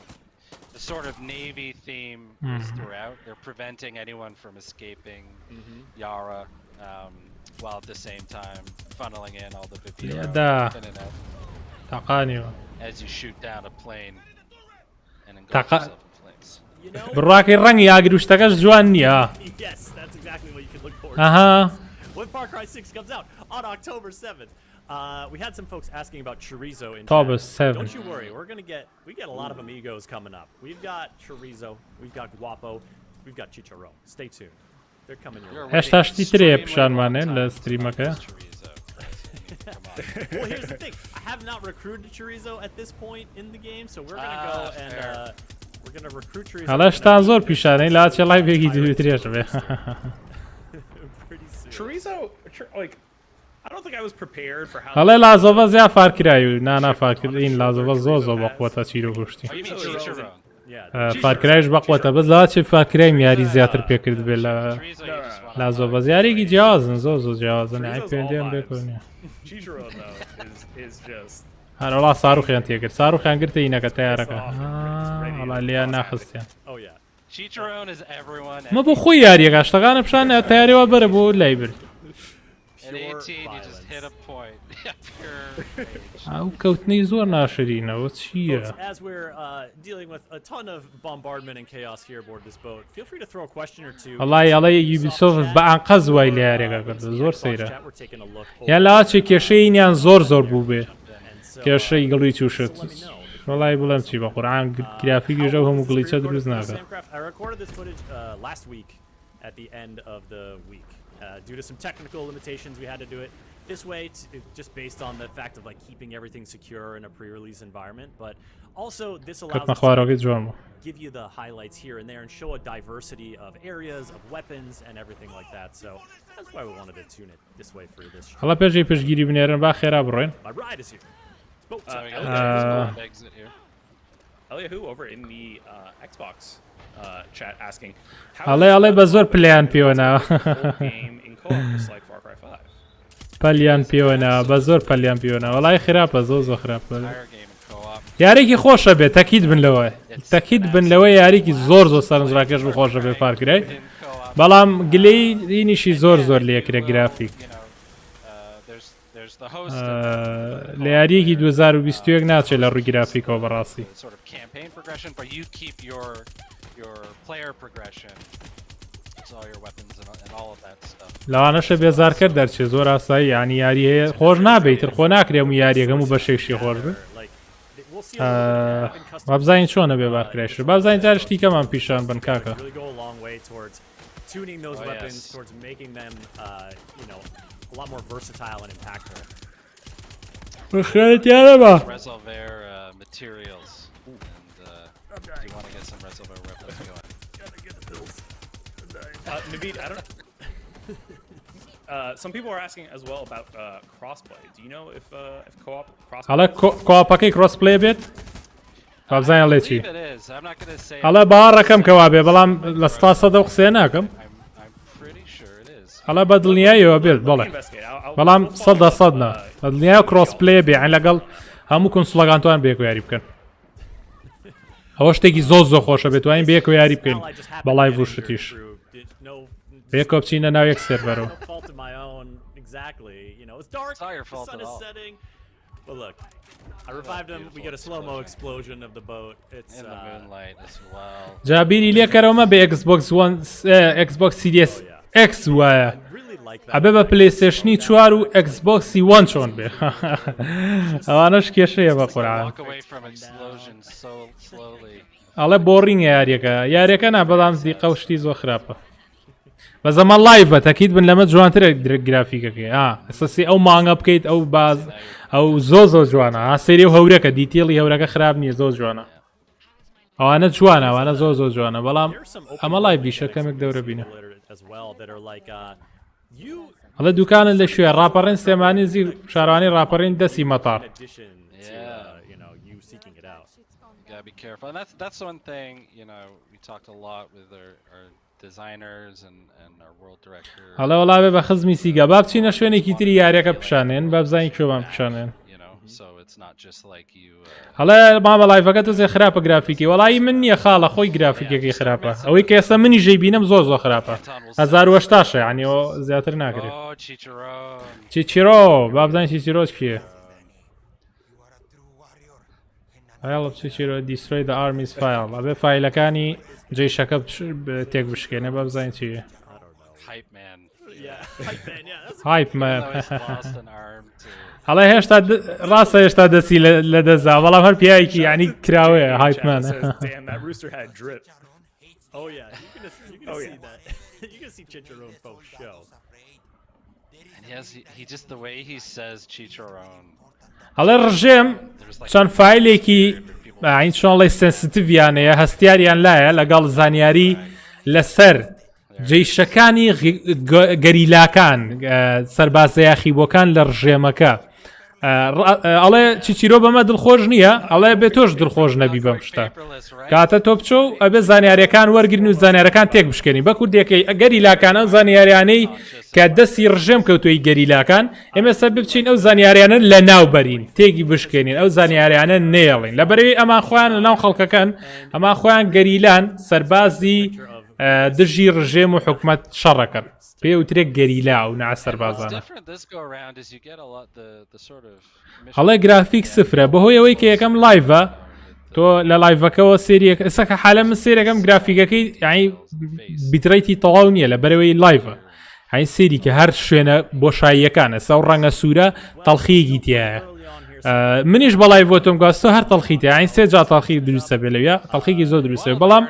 the sort of navy theme is throughout. They're preventing anyone from escaping Yara, while at the same time funneling in all the Vipiro in and out. As you shoot down a plane and engulf yourself in flames. بڕاکەی ڕەنگی ئاگروشتەکەش جوان نییە. Yes, that's exactly what you can look forward to. When Far Cry 6 comes out on October 7th. We had some folks asking about chorizo in chat. Don't you worry, we get a lot of amigos coming up. We've got chorizo, we've got guapo, we've got chicharron. Stay tuned. They're coming your way. هێشتا شتی ترێ پیشانمانێ لە ستریمەکە. Well, here's the thing. I have not recruited chorizo at this point in the game, so we're going to go and we're going to recruit chorizo. هەڵەشتان زۆر پیشانەی لاچە لایڤێکی دووترێش بێ. Chorizo, like I don't think I was prepared for how. هەڵێ لازۆڤە زیاد فارکرایی و نانا فارکردین لازۆڤە زۆر بەقوەتە چیرۆ گوشتی Oh, you mean Chicharon? Yeah. فارکرایش بەقوەتە بەزا چێ فارکرای میاری زیاتر پێکرد بێ لە Chorizo, you just wanna لازۆڤە زیارێکی جیازن زۆر جیازن ئای پێندێن بێکۆنیە Chicharon though is just. هەرەڵا ساروخیان تێکرد ساروخیان گرتە ئینەکە تیارەکە وەڵا لیان ناخستیان Oh yeah. Chicharon is everyone. مە بۆ خۆی یاریەکە شتەکانە پیشان تیارەوە بەرە بۆ لای برد At 18, you just hit a point. Pure rage. ئەو کەوتنەی زۆر ناشرینەوە چییە؟ Folks, as we're dealing with a ton of bombardment and chaos here aboard this boat, feel free to throw a question or two. وەڵی ئەڵێ یوبیسۆفت بە ئەنقەز وای لە یاریەکە کرد زۆر سەیرە We're taking a look یان لە ئاچێ کێشەیانیان زۆر بوو بێ کێشەی گڵی تووشت وەڵی بڵێم چی بە قورعان گرافیکی ژە و هەموو گڵیچە دروست ناکات I recorded this footage last week at the end of the week. Due to some technical limitations, we had to do it this way, just based on the fact of like keeping everything secure in a pre-release environment. But also, this allows us to give you the highlights here and there and show a diversity of areas, of weapons, and everything like that. So that's why we wanted to tune it this way for this show. هەڵا پێشی پشگیری بنێرن با خێرا بڕۆین My ride is here. Boat So we time. got a big exit here. Eliahu over in the Xbox chat asking. هەڵێ بە زۆر پلیان پێوەناوە Game in co-op just like Far Cry 5. پەلیان پێوەناوە بە زۆر پەلیان پێوەناوە وەڵی خراپە زۆر خراپە Higher game in co-op. یارێکی خۆشە بێت تەکید بن لەوە تەکید بن لەوە یاریکی زۆر سەرنجڕاکەش بخۆشە بێ فارکرای In co-op. بەڵام گلەیینیشی زۆر لێکرێ گرافیک You know, there's the host لە یاریەکی 2021 ناچێت لە ڕووی گرافیکەوە بەڕاستی the sort of campaign progression, but you keep your player progression. So all your weapons and all of that stuff. لەوانەشە بێزار کرد دەرچێ زۆر ئاسایی ینی یاری هەیە خۆش نابێتتر خۆ ناکرێم و یاریەکەم و بەشێکشی خۆش بێت وابزانین چۆنە بێ بارکرایش بابزانین جار شتی کەمان پیشان بن کاکە Really go a long way towards tuning those weapons, towards making them, you know, a lot more versatile and impactful. بخێرتیانە بە Resolver materials. And do you want to get some Resolver weapons going? Naveed, I don't. Some people are asking as well about crossplay. Do you know if co-op crossplay? هەڵە کۆپەکەی کرۆسپلێ بێت بابزانیان لێ I چی believe it is. I'm not going to say. هەڵە باڕەکەم کەوا بێ بەڵام لە ستا سەدە قسێ ناکەم I'm pretty sure it is. هەڵە بە دڵنیایەوە بێت بەڵێ بەڵام سەدنا بە دڵنیایە کرۆسپلێ بێ عین لەگەڵ هەموو کۆنسڵەکانتوان بێک و یاری بکەن ئەوە شتێکی زۆر خۆشە بێت توانین بێک و یاری بکەین بەڵای وشتیش بێکۆ بچینە ناو یەک سێرڤەرەوە No fault of my own, exactly. You know, it's dark. It's not your The fault sun at is all. setting. But look, I revived him. We get a slow-mo explosion of the boat. It's In the moonlight as well. جابیری لێکەرەوە بە Xbox One Xbox Series X وایە really like that. ئەبێ بە پلەیستێشنی 4 و Xboxی 1 چۆن بێ ئەوانەش کێشەیە بە قورعان Walk away from explosions so slowly. ئەڵێ بۆڕینگە یاریەکە نا بەڵام دیقە و شتی زۆر خراپە بە زەمان لایڤە تەکید بن لەمە جوانترە گرافیکەکەی ئەسەسی ئەو مانگە بکەیت ئەو باز ئەو زۆر جوانە سێری و هەورەکە دیتێڵی هەورەکە خراپ نییە زۆر جوانە ئەوانە جوانە ئەوانە زۆر جوانە بەڵام ئەمە لایڤیشە کەمێک دەورە بینە هەڵە دوکانت لە شوێ ڕاپەڕین سلێمانی زی شارانی ڕاپەڕین دەسی مەتار Gotta be careful, and that's one thing. You know, we talked a lot with our designers and our world director. هەڵە وەڵا بێ بە خزمی سیگا با بچینە شوێنێکی تری یاریەکە پیشانێن با بزانین کوێمان پیشانێن You know, so it's not just like you. هەڵە ما بە لایڤەکە تۆزێ خراپە گرافیکی وەڵایی من نییە خاڵە خۆی گرافیکەکەی خراپە ئەوەی کە ئێستا منی ژەی بینم زۆر خراپە 1970 ینیەوە زیاتر ناکرێت Oh, Chicharon. چیچیرۆ با بزانین چیچیرۆ کیە I'll Chichiro destroy the army's file. ئەبێ فایلەکانی جێیشەکە تێک بشکێنێ بە بزانین چیە Hype man. Hype man. Always lost an arm to. هەڵێ هێشتا ڕاستە هێشتا دەسی لە دەزا بەڵام هەر پیاوێکی یعنی کراوەیە Hype man. Damn, that rooster had drip. Oh yeah, you can see that. You can see Chicharon folks show. And he just the way he says Chicharon. هەڵێ ڕژێم چەند فایلێکی این چۆنڵی سنسیتیڤیانەیە هەستیاریان لایە لەگەڵ زانیاری لەسەر جێیشەکانی گەریلاکان سەربازە یاخیبۆکان لە ڕژێمەکە ئەڵێ چیچیرۆ بەمە دڵخۆش نییە ئەڵێ بێت تۆش دڵخۆش نەبی بەم شتە کاتە تۆ بچۆ و ئەبێ زانیاریەکان وەرگرن و زانیارەکان تێک بشکێنی بە کوردێکی گەریلاکانە زانیاریانەی کە دەستی ڕژێم کەوتۆی گەریلاکان ئێمە سەر بچین ئەو زانیاریانە لە ناو بەرین تێکی بشکێنین ئەو زانیاریانە نێڵین لەبەرەوەی ئەمان خۆیان لە ناو خەڵکەکان ئەمان خۆیان گەریلان سەربازی دژی ڕژێم و حکومەت شەڕەکەن پێ وترێک گەریلا و نە سەربازانە هەڵێ گرافیک سفرە بەهۆی ئەوەی کە یەکەم لایڤە تۆ لە لایڤەکەەوە سێریەک ئێستا کە حالە من سێرەکەم گرافیکەکەی یعنی بیتڕیتی تەواو نییە لە بەرەوەی لایڤە هاین سێری کە هەر شوێنە بۆشاییەکانە سەو ڕەنگە سوورە تەڵخیەکی تایە منیش بەڵای بۆ تۆم گواستۆ هەر تەڵخیتە ئاین سێ جا تەڵخی دروستە بێ لەوە تەڵخێکی زۆر دروستە بەڵام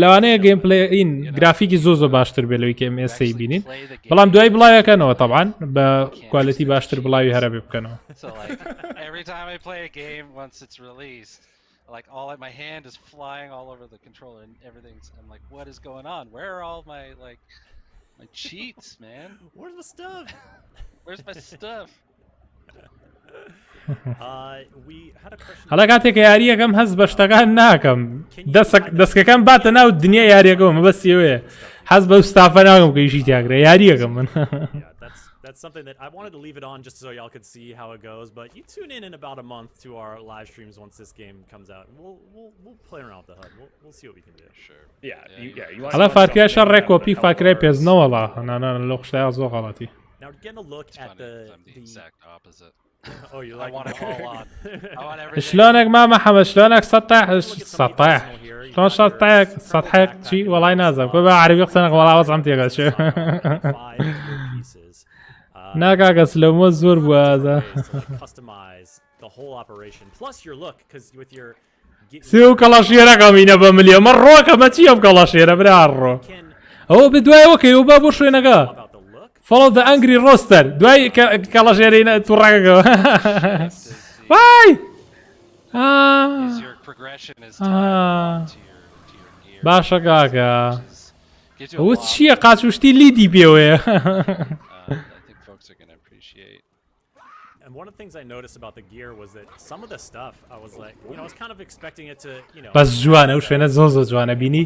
لەوانەیە گەیمپلەی این گرافیکی زۆ باشتر بێ لەوەی کە ئێمە ئێستای بینین بەڵام دوای بڵاوەکەنەوە تەبعاً بە کوالەتی باشتر بڵاوی هەرە بێ بکەنەوە like all my hand is flying all over the controller and everything's I'm like what is going on where are all my like my cheats man Where's the stuff? Where's my stuff We had a question. هەڵا کاتێک یاریەکەم هەست بە شتەکان ناکەم دەستەکەم باتە ناو دنیا یاریەکەم بەستیەوەیە حەز بە ستافە ناکەم کە یشی تیاگرێ یاریەکەم من That's something that I wanted to leave it on just so y'all could see how it goes. But you tune in about a month to our live streams once this game comes out. We'll play around with the HUD. We'll see what we can do. sure Yeah. هەڵا فاکرای شەڕێک کۆپی فاکرای پێزنەوەڵا هەنانە لە خشتای زۆر غەڵەتی Now getting a look at the exact opposite Oh, you I like want it all on I want everything شلونك ماما حمد شلونك سطح شلون سطحك شي والله نازل كل عربي قصنك والله وصعمت يا شو ناكا سلومو زور بوازا customize the whole operation plus your look because with your سيو كلاشيرا كمينه بمليون مره كما تيوب كلاشيرا برارو هو بدواي اوكي وبابو شوينكا Follow the angry roaster. دوای کەڵەژێرەی تووڕەکە وای باشە کاکە ئەوە چییە قاچوشتی لیدی پێوەیە And one of the things I noticed about the gear was that some of the stuff I was like, I was kind of expecting it to, بەس جوانە ئەو شوێنە زۆ جوانە بینی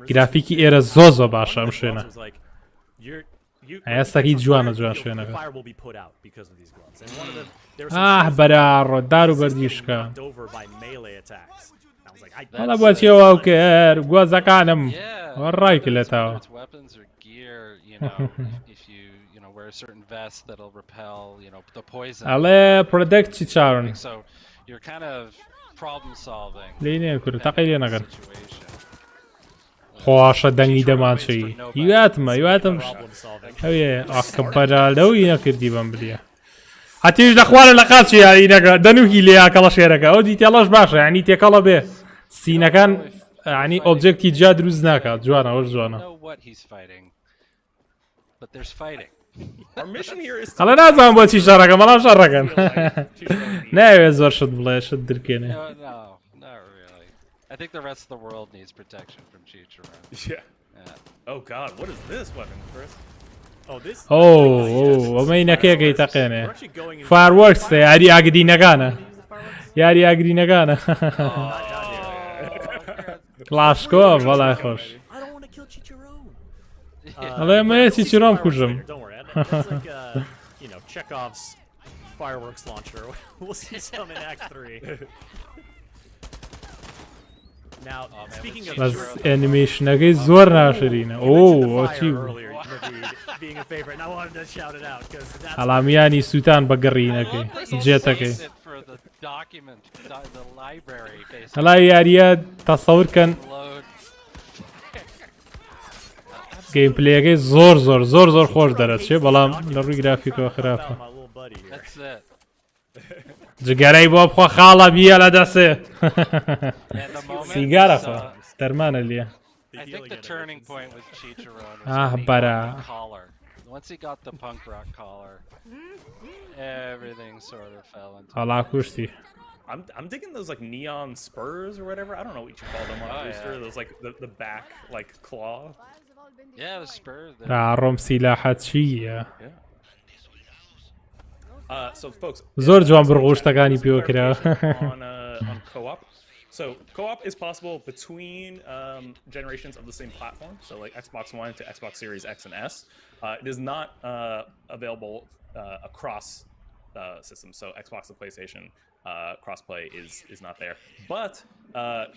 گرافیکی ئێرە زۆ باشە ئەم شوێنە ئێستاکی جوانە جوان شوێنەکە بەراڕۆ دار و بەردیشکە هەڵە بۆچیەوە ئەو کرد گوازەکانم ڕای کلێتەوە ئەڵێ پرۆدەکت چی چاڕن لێنێ کورد تەقی لێ نەکەن خۆشە دەنگی دەمانچەی هیواتم ئەوێ ئاکە بەرالەوی نەکردی بەم بریە هەتیش دەخوارە لە قاچی یاری نەکە دەنوکی لێ کەڵە شێرەکە ئەو دیتێڵەش باشە ینی تێکەڵە بێ سینەکان ینی ئۆبجێکتی جا دروست ناکات جوانە ئەوش جوانە هەڵە نازانم بۆچی شەڕەکە بەڵام شەڕەکەن ناوێت زۆر شت بڵێ شت درکێنێ I think the rest of the world needs protection from Chicharon. Yeah. Oh God, what is this weapon, Chris? Oh, this. ئەمەی نەکەیەکەی تەقێنێ فاروەرکسە یاری ئاگرینەکانە یاری ئاگرینەکانە کلاشکۆ بەڵای خۆش ئەڵێ ئەمەیە چیچیرۆم کوژم Chekhov's fireworks launcher. We'll see some in Act 3. Now, speaking of animation-ەکەی زۆر ناشرینە چی being a favorite, and I wanted to shout it out because that's هەڵامیانی سووتان بە گەڕینەکەی جێتەکەی هەڵا یاریە تەسەورکەن گەیمپلەیەکەی زۆر خۆش دەرەچێ بەڵام لە ڕووی گرافیکەوە خراپە جگەرەی بۆ بخۆ خاڵە بیە لە دەسێ سیگارە خۆ دەرمانە لێ I think the turning point with Chicharon was the collar. Once he got the punk rock collar, everything sort of fell into place. I'm digging those like neon spurs or whatever. I don't know what you call them on the booster. Those like the back like claw. Yeah, the spur. ڕاڕۆم سیلاحەت چییە So folks, زۆر جوان بڕغوشتەکانی پێوە کرا on co-op. So co-op is possible between generations of the same platform. So like Xbox One to Xbox Series X and S. It is not available across systems. So Xbox and PlayStation crossplay is not there. But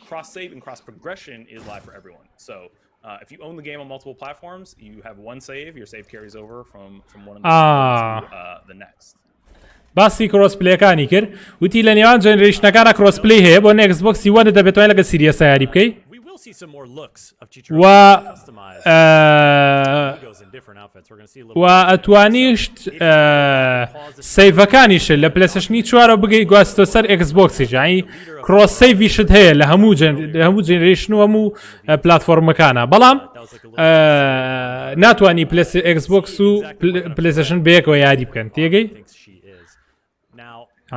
cross save and cross progression is live for everyone. So if you own the game on multiple platforms, you have one save. Your save carries over from one of them to the next. باسی کرۆسپلەیەکانی کرد وتی لە نێوان جەنریشنەکانە کرۆسپلەی هەیە بۆ نێکسبۆکسی وەنە دەبێتوانێت لەگە سیریەسە یاری بکەیت و ئەتوانیشت سەیڤەکانیشت لە پلەسەشنی چوارە بگەی گواستۆ سەر ئەکسبۆکسیش یانی کرۆس سەیڤیشت هەیە لە هەموو جێنریشن و هەموو پلاتفۆرمەکانە بەڵام ناتوانی ئەکسبۆکس و پلەسەشن بەیەکەوە یاری بکەن تێگەی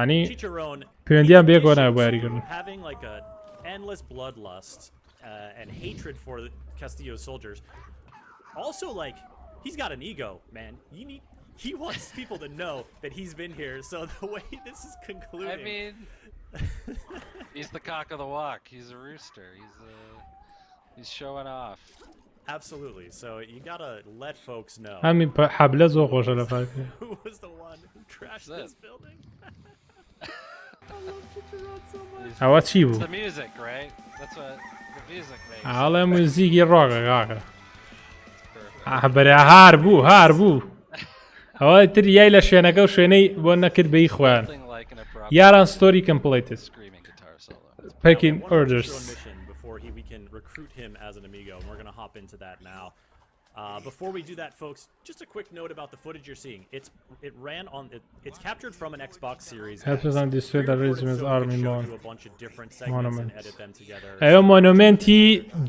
انی پەیوەندیان بەیەکەوە نایە بۆ یاریکردن endless bloodlust and hatred for the Castillo soldiers. Also, like, he's got an ego, man. He wants people to know that he's been here. So the way this is concluding, I mean, he's the cock of the walk. He's a rooster. He's showing off. Absolutely. So you gotta let folks know. همین حبله زۆر خۆشە لە فاکر. Who was the one who trashed this building? ئەوە چی بوو؟ It's the music, right? That's what the music makes. ئاڵێ موزیکی ڕۆکە کاکە. بەرە هار بوو. ئەوە تر یای لە شوێنەکە و شوێنەی بۆ نەکرد بەی خوێن. یاران ستۆری کەمپڵیتد. Picking orders. Before we can recruit him as an amigo, and we're going to hop into that now. Before we do that, folks, just a quick note about the footage you're seeing. It's captured from an Xbox Series. Helps on destroy the regiment's army a bunch of different segments and edit them together. ئەوە مۆنومنتی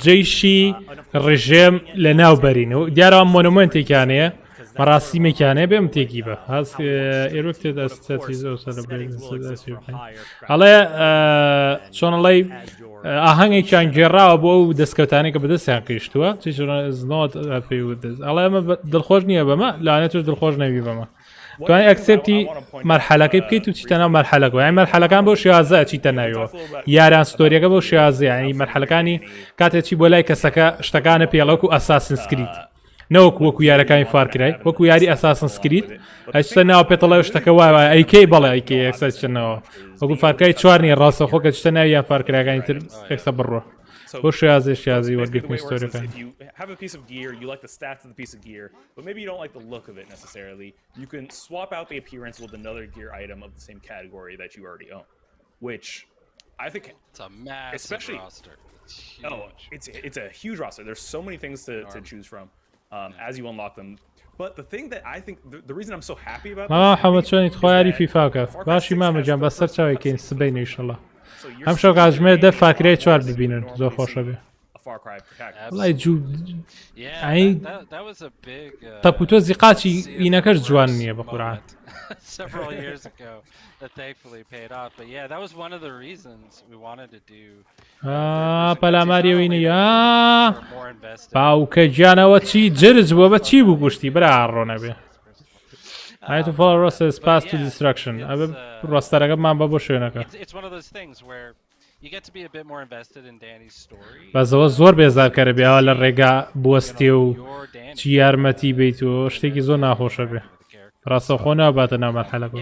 جێیشی ڕژێم لە ناوبەرین و دیارە مۆنومنتێکیانەیە مەراسیمێکیانەیە بێم تێکی بە هەز ئێرۆکتێ دەستەتی زۆر ئەڵێ چۆنەڵی ئاهەنگێکیان گێڕاوە بۆ ئەو دەستکەوتانێک کە بەدەستیان کەشتووە ئەڵێ ئەمە دڵخۆش نییە بەمە لاانێت توش دڵخۆش نەوی بەمە توانای ئەکسپتی مەرحەلەکەی بکەیت و چیتە ناو مەرحەلەکە یان مەرحەلەکان بۆ شێوازە چیتە ناویەوە یاریان ستۆریەکە بۆ شێوازە ینی مەرحەلەکانی کاتێکی بۆ لای کەسەکە شتەکانە پێڵەوەکو ئەساسن سکریت نەوەکو وەکو یارەکانی فارکرای وەکو یاری ئەساسن سکریت هەچتە ناو پێتەڵەوە شتەکە وایە ئەیکەی بەڵێ ئەیکەی یەکسەر چنەوە وەکو فارکای چوارنی ڕاستەخۆ کە چتە ناویان فارکراەکانی تر یەکسە بڕۆ بۆ شێوازی وەرگرتنی ستۆریەکان. If you have a piece of gear, you like the stats of the piece of gear, but maybe you don't like the look of it necessarily, you can swap out the appearance with another gear item of the same category that you already own, which I think it's a massive roster. It's a huge roster. There's so many things to choose from as you unlock them. But the thing that I think the reason I'm so happy about حەمە چۆنیت خۆیاری فیفاکە باشی مامەجان بە سەر چاوێکین سبەینە ئینشەڵڵا ئەم شەو کاتژمێر دە فاکرەی چوار ببینن زۆر خۆشە بێ وڵای جوو تەپوتۆزی قاچی ئینەکەش جوان نییە بە قورعان several years ago that thankfully paid off. But yeah, that was one of the reasons we wanted to do. پەلاماریەوەینی باوکە گیانەوە چی جرج بووە بە چی بوو گوشتی برا ڕۆ نەبێ I to follow Ross's path to destruction. ئەبێ ڕاستەرەکەمان بە بۆ شوێنەکە. It's one of those things where you get to be a bit more invested in Danny's story. بەزەوە زۆر بێزارکەرە بێەوە لە ڕێگا بوەستێ و چی یارمەتی بیت و شتێکی زۆر ناخۆشە بێ. ڕاستەوخۆ ناباتە ناو مەرحەلەکە.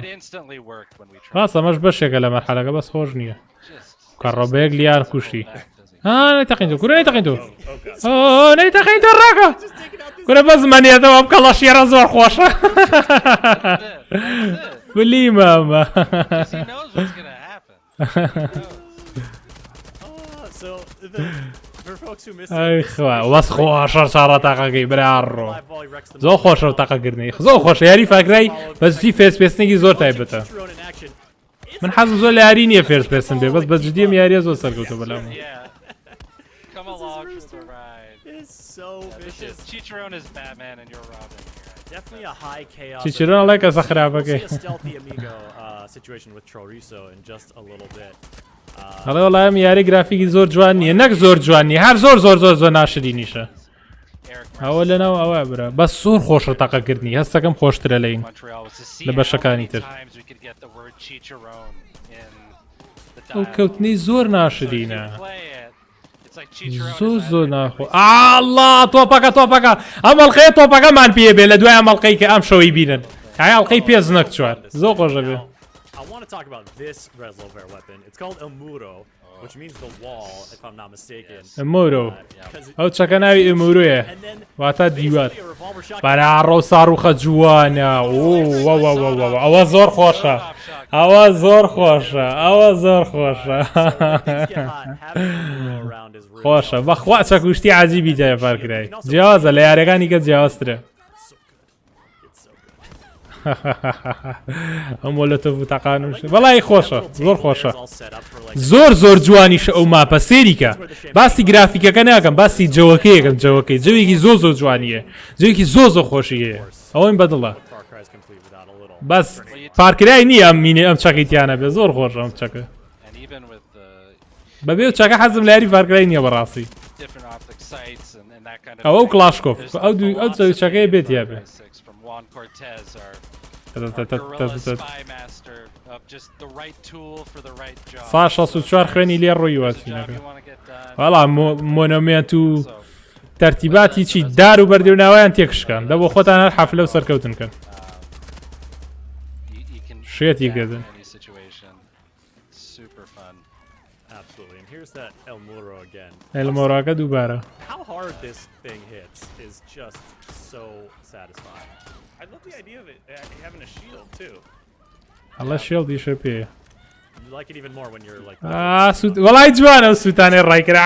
ڕاستە ئەمەش بەشێکە لە مەرحەلەکە بەس خۆش نییە. کەڕۆبەیەک لیار کوشتی. نەیتەقین تۆ کورە نەیتەقین تۆ. نەیتەقین تۆ ڕاکە. کورە بە زمانیەتەوە ئەم کەڵەش یێرە زۆر خۆشە. بلی مامە. ئەی خوا وەس خۆشە چاڕە تاقەکەی برارڕۆ زۆر خۆشە و تاقەگرنی زۆر خۆشە یاری فاکرای بەجددی فێسپێستنێکی زۆر تایبەتە من حەزم زۆر لە یاری نییە فێرسپێسن بێ بەس بەجددیم یاریە زۆر سەرکەوتە بەلام چیچرۆن ئەڵێ کەسە خراپەکەی هەڵێ وەڵام یاری گرافیکی زۆر جوان نییە نەک زۆر جوان نیە هەر زۆر ناشرینیشە ئەوە لەناو ئەوە برا بەس زۆر خۆشە تەقەکردنی هەستەکەم خۆشترە لەین لە بەشەکانی تر ئەو کەوتنی زۆر ناشرینە زۆر ناخۆ ئاڵڵا تۆپەکە ئەم ئەڵقەیە تۆپەکەمان پێ بێ لە دوای ئەمەڵقەی کە ئەم شەوەی بینن ئایا ئەڵقەی پێز نەکچوار زۆر خۆشە بێ I want to talk about this resolver weapon. It's called a muro, which means the wall, if I'm not mistaken. ئەمورۆ ئەو چەکە ناوی ئەمورویە واتە دیوار بەراڕۆ ساڕوخە جوانە ئەوە زۆر خۆشە ئەوە زۆر خۆشە ئەوە زۆر خۆشە خۆشە بەخوا چەکوشتی عەجیبی جای فارکرای جیاوازە لە یاریەکانی کە جیاوازترە ئەم وەلەتە تەقانوش بەڵای خۆشە زۆر خۆشە زۆر جوانیشە ئەو ماپە سێریکە باسی گرافیکەکە ناکەم باسی جەوەکەیەکەم جەوەکەی جەوێکی زۆر جوانیە جەوێکی زۆر خۆشیە ئەوەی بەدڵە بەس پارکرای نییە ئەم مینێ ئەم چەقیتیانە بێ زۆر خۆش ئەم چەکە بەبێ و چەکە حەزم لە یاری پارکرای نییە بەڕاستی ئەو کلاشکۆف ئەو چەکەی بێت یا بێ ساش 64 خوێنی لێ ڕۆی واتینەکە وەڵام مۆنۆمێنت و تەرتیباتی چی دار و بەردێوناوایان تێکشکان دەبۆ خۆتان هەر حەفلە و سەرکەوتن کەن شێتی گەدن ئەلمۆراکە دووبارە I love the idea of it having a shield too. هەڵە شێڵدیشە پێ You like it even more when you're like. وەڵای جوانە و سووتانێ ڕایکرا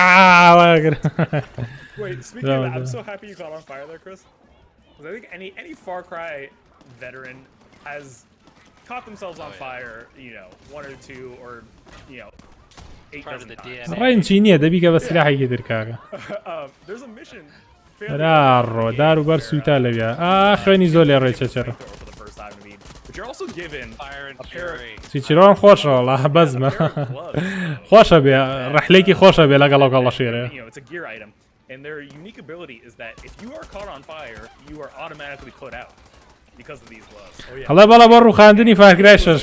Wait, speaking of that, I'm so happy you caught on fire there, Chris. Because I think any Far Cry veteran has caught themselves on fire, you know, 1 or 2 or, you know, 8 dozen times. ڕێنچی نییە دەبی کە بە سلاحێکی درکاکە There's a mission. ڕۆ دار و بەر سووتا لەویا خوێنی زۆر لێ ڕێچەچەرە چیچیرۆن خۆشە وەڵا بەزمە خۆشە بێ ڕەحلێکی خۆشە بێ لەگەڵ گەڵە شێرە And their unique ability is that if you are caught on fire, you are automatically put out because of these gloves. هەڵە بەڵە بە ڕووخاندنی فارکرای شەش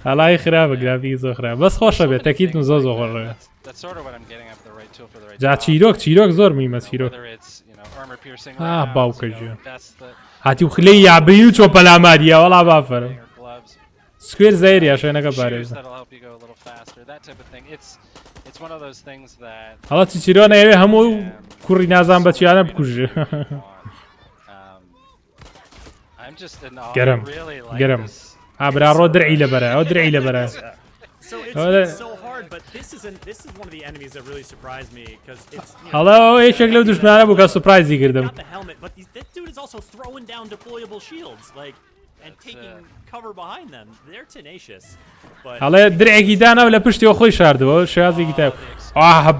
هەڵای خراپە گرافیکی زۆر خراپ بەس خۆشە بێت تەکیتم زۆر خۆش بێت جا چیرۆک زۆر میمە چیرۆک باوکە ژیان هاتی و خلەی یابی و چۆ پەلاماریە وەڵا بافەرە سکوێر زەیریە شوێنەکە پارێزە هەڵە چیرۆ نەیەوێ هەموو کوڕی نازان بە چیانە بکوژێ گەرم ئابراڕۆ درعی لەبەرە ئەو درعی لەبەرە هەڵە یەکێک لەو دوژمنانە بوو کە سوپرایزی کردم هەڵێ درعێکی دانا و لە پشتیەوە خۆی شاردەوە شێازێکی تایب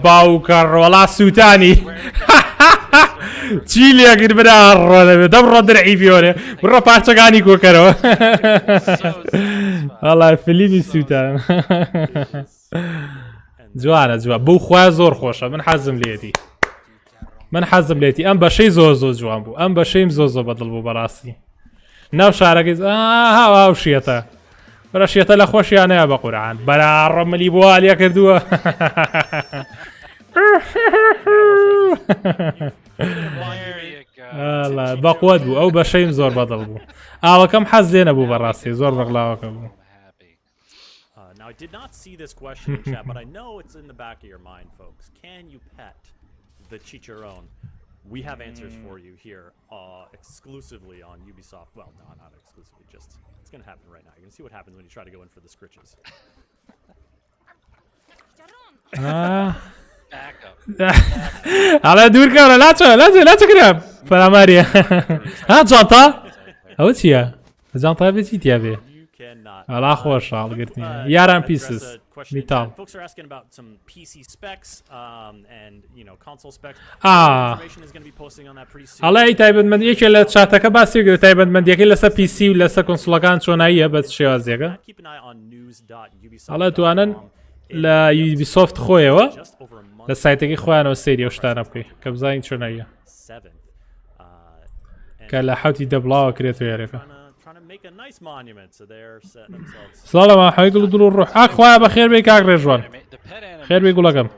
باوکە ڕۆڵا سووتانی چی لێگر برا ڕۆ دەبێت دەمڕۆ درعی بیۆرێ بڕۆ پارچەکانی کۆکەرەوە هەڵا فلیمی سووتان جوانە جوان بەو خوای زۆر خۆشە من حەزم لێتی ئەم بەشەی زۆر جوان بوو ئەم بەشەیم زۆر بەدڵ بوو بەڕاستی ناو شارەکەی هاو شێتە بەرە شێتە لە خۆشیانەیە بە قورعان بەراڕە ملی بۆ لێ کردووە بەقوت بوو ئەو بەشەیم زۆر بەدڵ بوو ئاوەکەم حەز لێ نەبوو بەڕاستی زۆر بەغلاوەکە بوو Now, I did not see this question in chat, but I know it's in the back of your mind, folks. Can you pet the chicharron? We have answers for you here exclusively on Ubisoft. Well, no, not exclusively, just it's going to happen right now. You're going to see what happens when you try to go in for the scritches. على دور كاميرا لا تقرب فلا ماريا ها جانتا او تشيا جانتا بتيت يا بي على خوش على قرتني ياران بيسز metal. Folks are asking about some PC specs and you know console specs. Information is going to be posting on that pretty soon. الله تایبەت من یەکێ لە چاتەکە باسی کرد تایبەت من یەکێ لەسەر PC و لەسەر کۆنسۆڵەکان چۆناییە بە شێوازێکە. الله توانن لە یوبیسۆفت خۆیەوە لە سایتێکی خۆیانەوە سەیری ئەو شتانە بکەی کە بزانین چۆنەیە کە لە حوتی دەبڵاوە کرێتەوە یارەکە سڵاو لە ماحەوەی دڵ و ڕوح ئاخوایە بە خێر بێ کاک ڕێژوان خێر بێ گوڵەکەم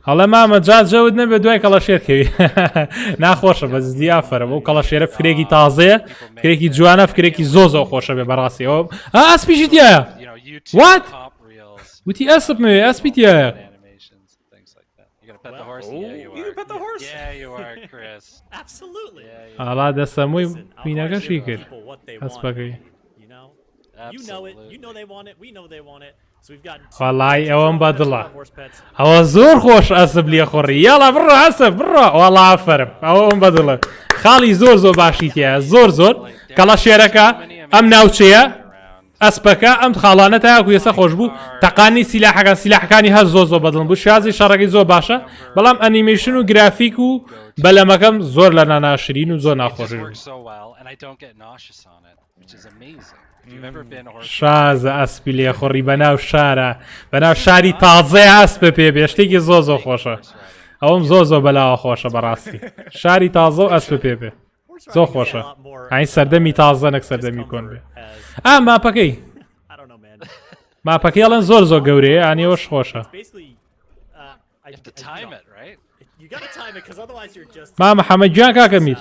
هەڵە مامە جات جەوت نەبێ دوای کەڵەشێرکەوی ناخۆشە بە زدی ئافرە بەو کەڵەشێرە فکرێکی تازەیە فکرێکی جوانە فکرێکی زۆ خۆشە بێ بەڕاستیەوە ئەسپیشی تایە وات وتی ئەسپ نوێ ئەسپی تایە هەڵا دەسەمووی بینەکەشی کرد ئەسپەکەی وەڵای ئەوەم بەدڵە ئەوە زۆر خۆش ئەسب لێ خۆڕی یاڵا بڕە ئەسب بڕە وەڵا ئافرم ئەوەم بەدڵە خاڵی زۆر باشی تایە زۆر کەڵەشێرەکە ئەم ناوچەیە ئەسپەکە ئەم خاڵانە تاکو ێستا خۆش بوو تەقانی سیلاحەکانی هەر زۆر بەدڵم بوو شازی شەڕەکەی زۆر باشە بەڵام ئەنیمێشن و گرافیک و بەلەمەکەم زۆر لە ناناشرین و زۆر ناخۆش شازە ئەسپی لێ خۆڕی بەناو شارە بەناو شاری تازەیە ئەسپە پێ بێشتێکی زۆر خۆشە ئەوم زۆر بەلاوە خۆشە بەڕاستی شاری تازە و ئەسپە پێ بێ زۆر خۆشە ئاین سەردەمی تازە نەک سەردەمی کۆن بێ ماپەکەی ئەڵێن زۆر گەورەیە ئانیەوەش خۆشە مامە حەمە گویان کاکە میر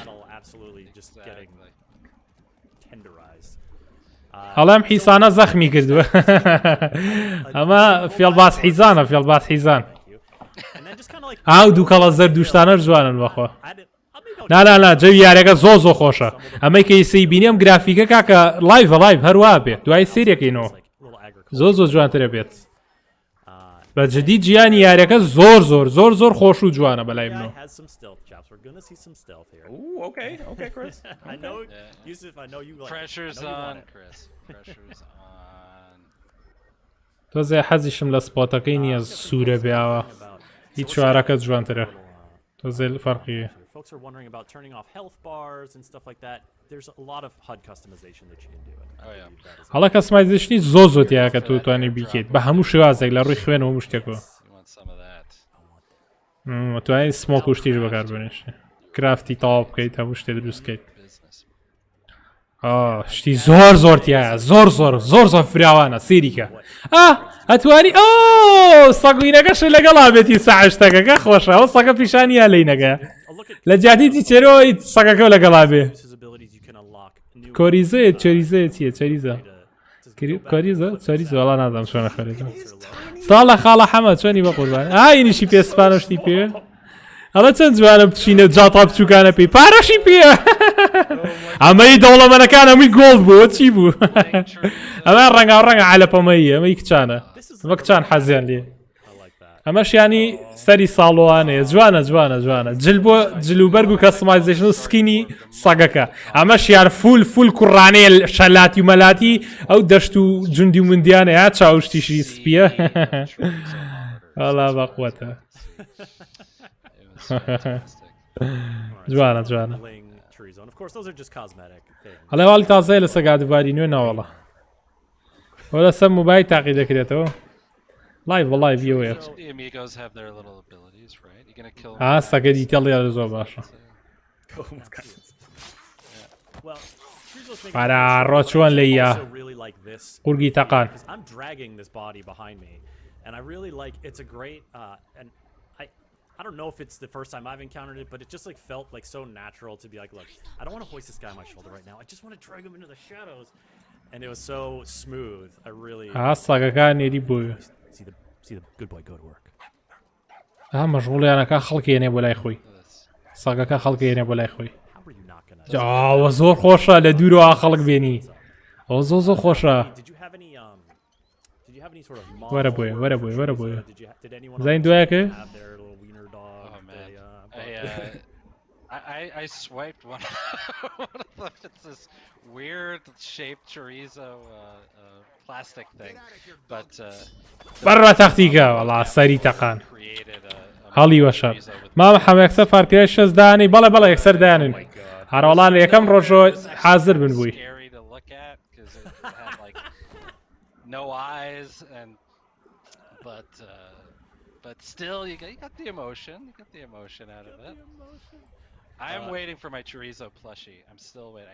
هەڵام حیسانە زەخمی کردووە ئەمە فێڵباس حیزانە فێڵباس حیزان ئاو دوو کەڵە زەر دووشتانەش جوانن بەخۆ نا جەوی یارەکە زۆر خۆشە ئەمەی کە ئیسەی بینیم گرافیکە کاکە لایڤ هەروە بێت دوای سریەکەینەوە زۆر جوانترە بێت بە جدی گیانی یارەکە زۆر خۆش و جوانە بەلای منەوە تۆزێ حەزیشم لە سپۆتەکەی نییە سوورە بێەوە هیچ چوارەکە جوانترە تۆزێ فەرقیە folks are wondering about turning off health bars and stuff like that, there's a lot of HUD customization that you can do. هەڵە کەسمایزیشنی زۆر تایە کە تۆ توانێت بیکەیت بە هەموو شێوازێک لە ڕووی خوێنەوە شتێکەوە توانین سمۆک و شتیش بەکاربێنیش کرافتی تەواو بکەیت هەموو شتێ دروستکەیت شتی زۆر تایە زۆر فراوانە سیریکە ئەتوانی سەگوینەکەش لەگەڵا بێتی سەعشتەکەکە خۆشە ئەو سەگە پیشانیە لەینەکە لە جیاتیتی چێرەوەی سەگەکە لەگەڵا بێ کۆریزەیە چۆریزەیە چییە چۆریزە وەڵا نازانم چۆنە خەرێتەوە ساڵە خاڵە حەمە چۆنی بە قوربان ئاینیشی پێسپانەشتی پێ هەڵە چەند جوانە بچینە جاتا بچووکانە پێی پارەشی پێ ئەمەی دەوڵەمەنەکان ئەمەی گۆڵد بوو چی بوو ئەمە ڕەنگە عالەپەمەیی ئەمەی کچانە ئەمە کچان حەزیان لێ ئەمەشیانی سەری ساڵۆوانەیە جوانە جلوبەرگ و کەسمایزیشن و سکینی سەگەکە ئەمەشیان فول کوڕانەیە شەلاتی و مەلاتی ئەو دەشت و جوندی و مندیانەیە چاوشتیشی سپیە هەڵا بەقوەتە جوانە هەڵێ واڵی تازای لە سەگادواری نوێ ناوەڵە ئەو لە سەر موبایل تاقی دەکرێتەوە لایڤ ڤیۆیە سەگە دیتەڵی زۆر باشە پارە ڕۆچوان لەیە قورگی تەقان I don't know if it's the first time I've encountered it, but it just like felt like so natural to be like, look, I don't want to hoist this guy on my shoulder right now. I just want to drag him into the shadows. And it was so smooth. I really see the good boy go to work. مەشغوڵیانەکە خەڵکێنێ بۆ لای خۆی ساگەکە خەڵکێنێ بۆ لای خۆی ئەوە زۆر خۆشە لە دوورەوە خەڵک بێنی ئەوە زۆر خۆشە وەرە بۆیە زین دوایەکە I swiped one of it's this weird shaped chorizo plastic thing, but برا تختیکە وەڵا سەری تەقان هەڵی وەشەر مامە حەمە یەکسەر فارکرای شەز دانی بەڵێ یەکسەر دانن هەروەڵان لە یەکەم ڕۆژۆ حازر بن بووی cat because it had like no eyes, but still you got the emotion. You got the emotion out of it. I am waiting for my chorizo plushie. I'm still waiting.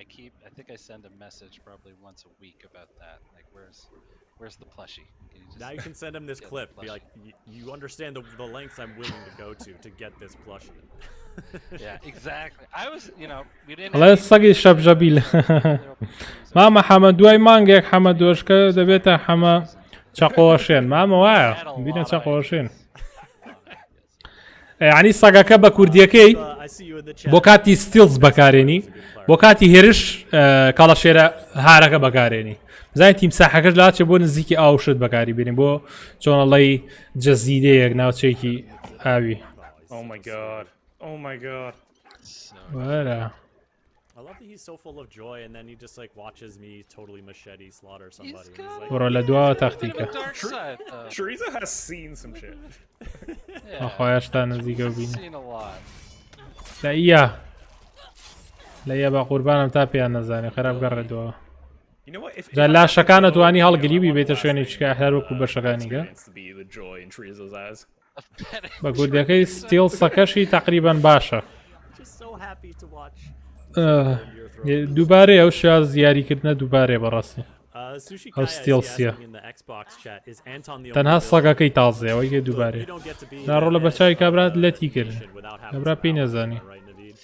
I think I send a message probably once a week about that. Like, where's the plushie? Now you can send him this clip. Be like, you understand the lengths I'm willing to go to get this plushie. Yeah, exactly. I was, we didn't. الله سەگی شەبژەبیل مامە حەمە دوای مانگێک حەمە دۆشکە دەبێتە حەمە چەقۆشێن مامە وایە بینە چەقۆشێن ینی سەگەکە بە کوردیەکەی بۆ کاتی ستیلز بەکارێنی بۆ کاتی هێرش کاڵەشێرە هارەکە بەکارێنی بزانین تیمساحەکەش لاچێ بۆ نزیکی ئاوشت بەکاری بێنین بۆ چۆنەڵی جەزیرەیەک ناوچەیەکی ئاوی Oh my god. Oh my god. وەرە I love that he's so full of joy, and then he just like watches me totally machete slaughter somebody. He's He's like, بڕۆ لە دواوە تەختیکە Dark side, though. Chorizo has seen some shit. Yeah, خۆیاشتا نزیکە I've بینە seen a lot. لە ئیە لە ئیە بە قوربانم تا پێیان نەزانێ خراپ گەڕێتەوە You know what? If جا لاشەکانە توانی هەڵگریبی بێتە شوێنی چکە هەر وەکو بەشەکانیگە experience to be the joy in Chorizo's eyes. بە کوردەکەی ستیل سەکەشی تقریبان باشە just so happy to watch. دووبارەی ئەو شاز یاریکردنە دووبارێ بەڕاستی Sushi Oh, Kaya still is see ya. asking in the Xbox chat, is Anton the تەنها only سەگەکەی تازەیەوەی کە villain? دووبارێ You don't get to be لا ڕۆڵە the بەچاوی head کابرات of the لەتی کرد mission without having کابرا some پێی powers, نەزانی right, Naveed?